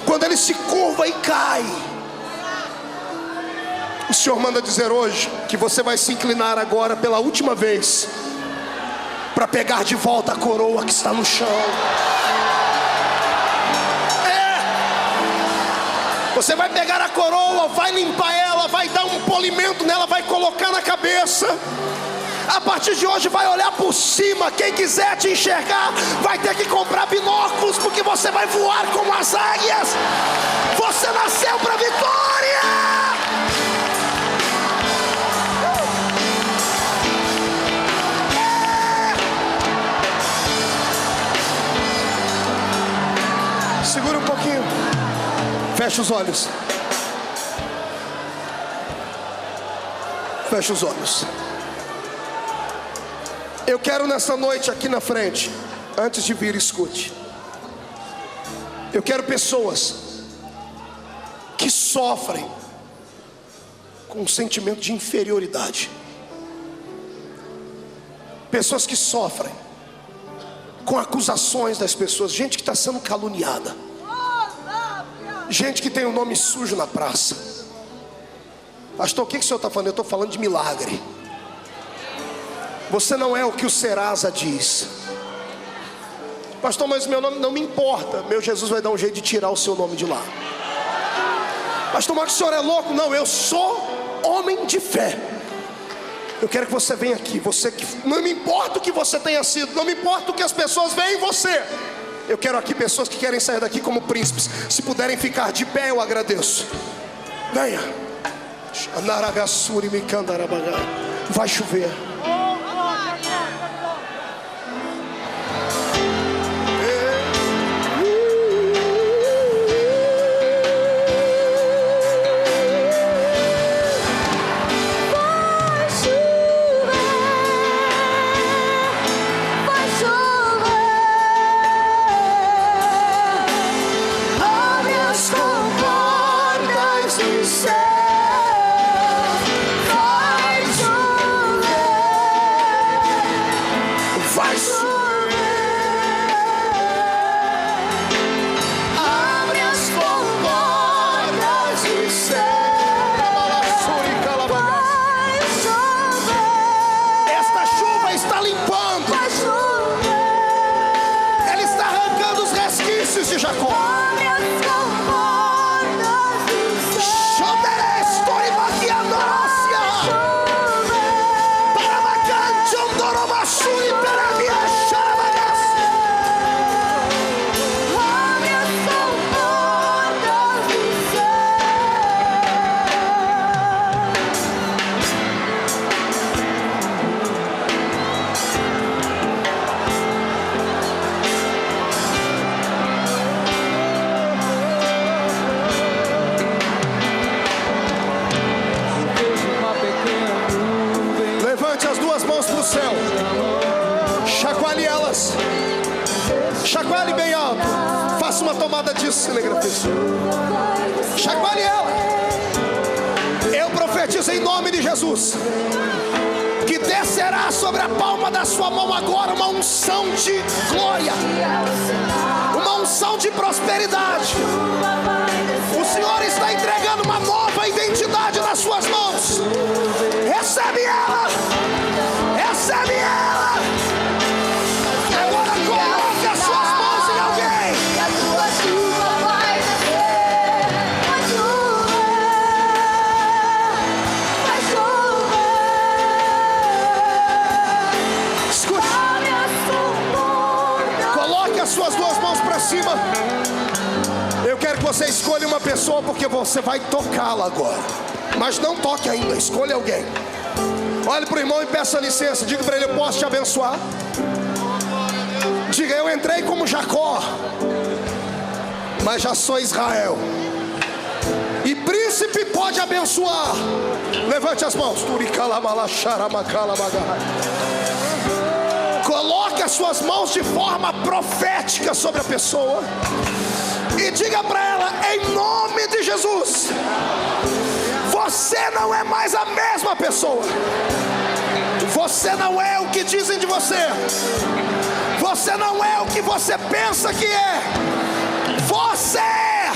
quando ele se curva e cai. O Senhor manda dizer hoje que você vai se inclinar agora pela última vez, para pegar de volta a coroa que está no chão. Você vai pegar a coroa, vai limpar ela, vai dar um polimento nela, vai colocar na cabeça. A partir de hoje vai olhar por cima. Quem quiser te enxergar vai ter que comprar binóculos, porque você vai voar como as águias. Você nasceu para vitória. Segura um pouquinho. Fecha os olhos. Fecha os olhos. Eu quero nessa noite aqui na frente, antes de vir, escute. Eu quero pessoas que sofrem com um sentimento de inferioridade. Pessoas que sofrem com acusações das pessoas. Gente que está sendo caluniada. Gente que tem o nome sujo na praça. Pastor, o que o senhor está falando? Eu estou falando de milagre. Você não é o que o Serasa diz. Pastor, mas meu nome não me importa. Meu Jesus vai dar um jeito de tirar o seu nome de lá. Pastor, mas o senhor é louco? Não, eu sou homem de fé. Eu quero que você venha aqui. Você que não me importa o que você tenha sido, não me importa o que as pessoas veem em você. Eu quero aqui pessoas que querem sair daqui como príncipes. Se puderem ficar de pé, eu agradeço. Venha. Vai chover. De Jacó. Céu, chacoalhe elas, chacoalhe bem alto, faça uma tomada de cinegrafista, chacoalhe ela. Eu profetizo em nome de Jesus que descerá sobre a palma da sua mão agora uma unção de glória, uma unção de prosperidade. O Senhor está entregando uma nova identidade nas suas mãos. Recebe ela. Recebe ela. Agora coloque as suas mãos em alguém. E a tua chuva vai descer. Vai chover. Escute. Coloque as suas duas mãos para cima. Eu quero que você escolha uma pessoa, porque você vai tocá-la agora. Mas não toque ainda, escolha alguém. Olhe para o irmão e peça licença. Diga para ele: eu posso te abençoar? Diga: eu entrei como Jacó, mas já sou Israel. E príncipe pode abençoar. Levante as mãos. Coloque as suas mãos de forma profética sobre a pessoa e diga para ela: em nome de Jesus, Você não é mais a mesma pessoa. Você não é o que dizem de você. Você não é o que você pensa que é. Você é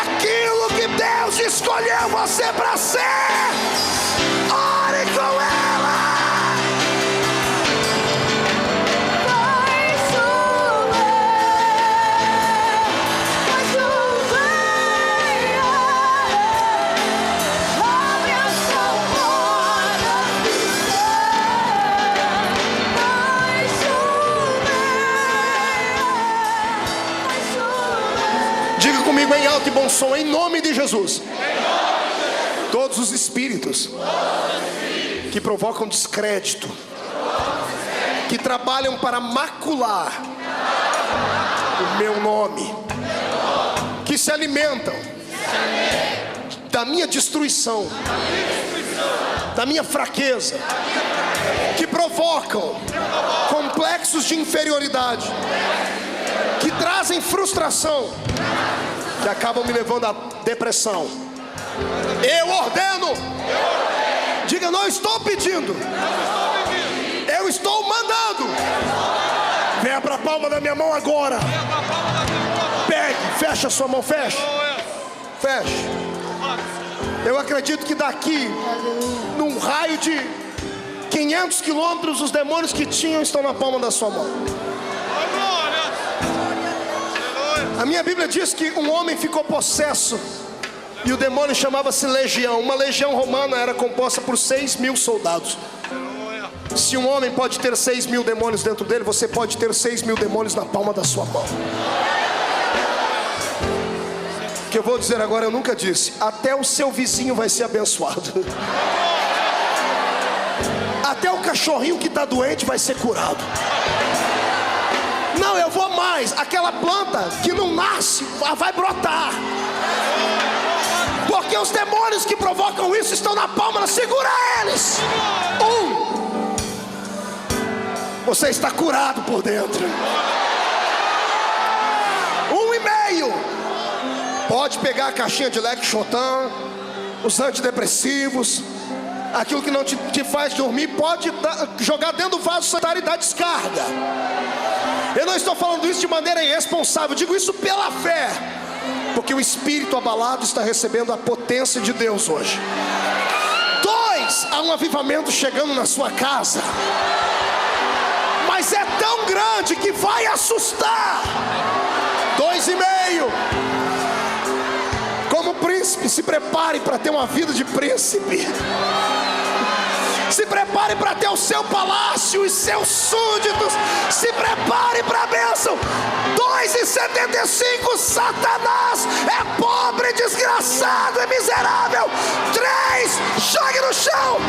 aquilo que Deus escolheu você para ser. Ore com ela. Diga comigo em alto e bom som, em nome de Jesus. Todos os espíritos que provocam descrédito, que trabalham para macular o meu nome, que se alimentam da minha destruição, da minha fraqueza, que provocam complexos de inferioridade, que trazem frustração, que acabam me levando à depressão. Eu ordeno. Diga, não estou pedindo, eu estou mandando. Venha para a palma da minha mão agora. Pegue, fecha a sua mão, fecha. Feche. Eu acredito que daqui, num raio de 500 quilômetros, os demônios que tinham estão na palma da sua mão. A minha Bíblia diz que um homem ficou possesso e o demônio chamava-se legião. Uma legião romana era composta por 6.000 soldados. Se um homem pode ter 6.000 demônios dentro dele, você pode ter 6.000 demônios na palma da sua mão. O que eu vou dizer agora eu nunca disse. Até o seu vizinho vai ser abençoado. Até o cachorrinho que está doente vai ser curado. Não, eu vou mais. Aquela planta que não nasce vai brotar. Porque os demônios que provocam isso estão na palma. Segura eles. Você está curado por dentro. 1,5. Pode pegar a caixinha de Lexotan, os antidepressivos, aquilo que não te faz dormir, pode jogar dentro do vaso sanitário e dar descarga. Eu não estou falando isso de maneira irresponsável, digo isso pela fé, porque o espírito abalado está recebendo a potência de Deus hoje. 2, há um avivamento chegando na sua casa, mas é tão grande que vai assustar. 2,5. Como príncipe, se prepare para ter uma vida de príncipe. Se prepare para ter o seu palácio e seus súditos. Se prepare para a bênção. 2,75. Satanás é pobre, desgraçado e miserável. 3, jogue no chão.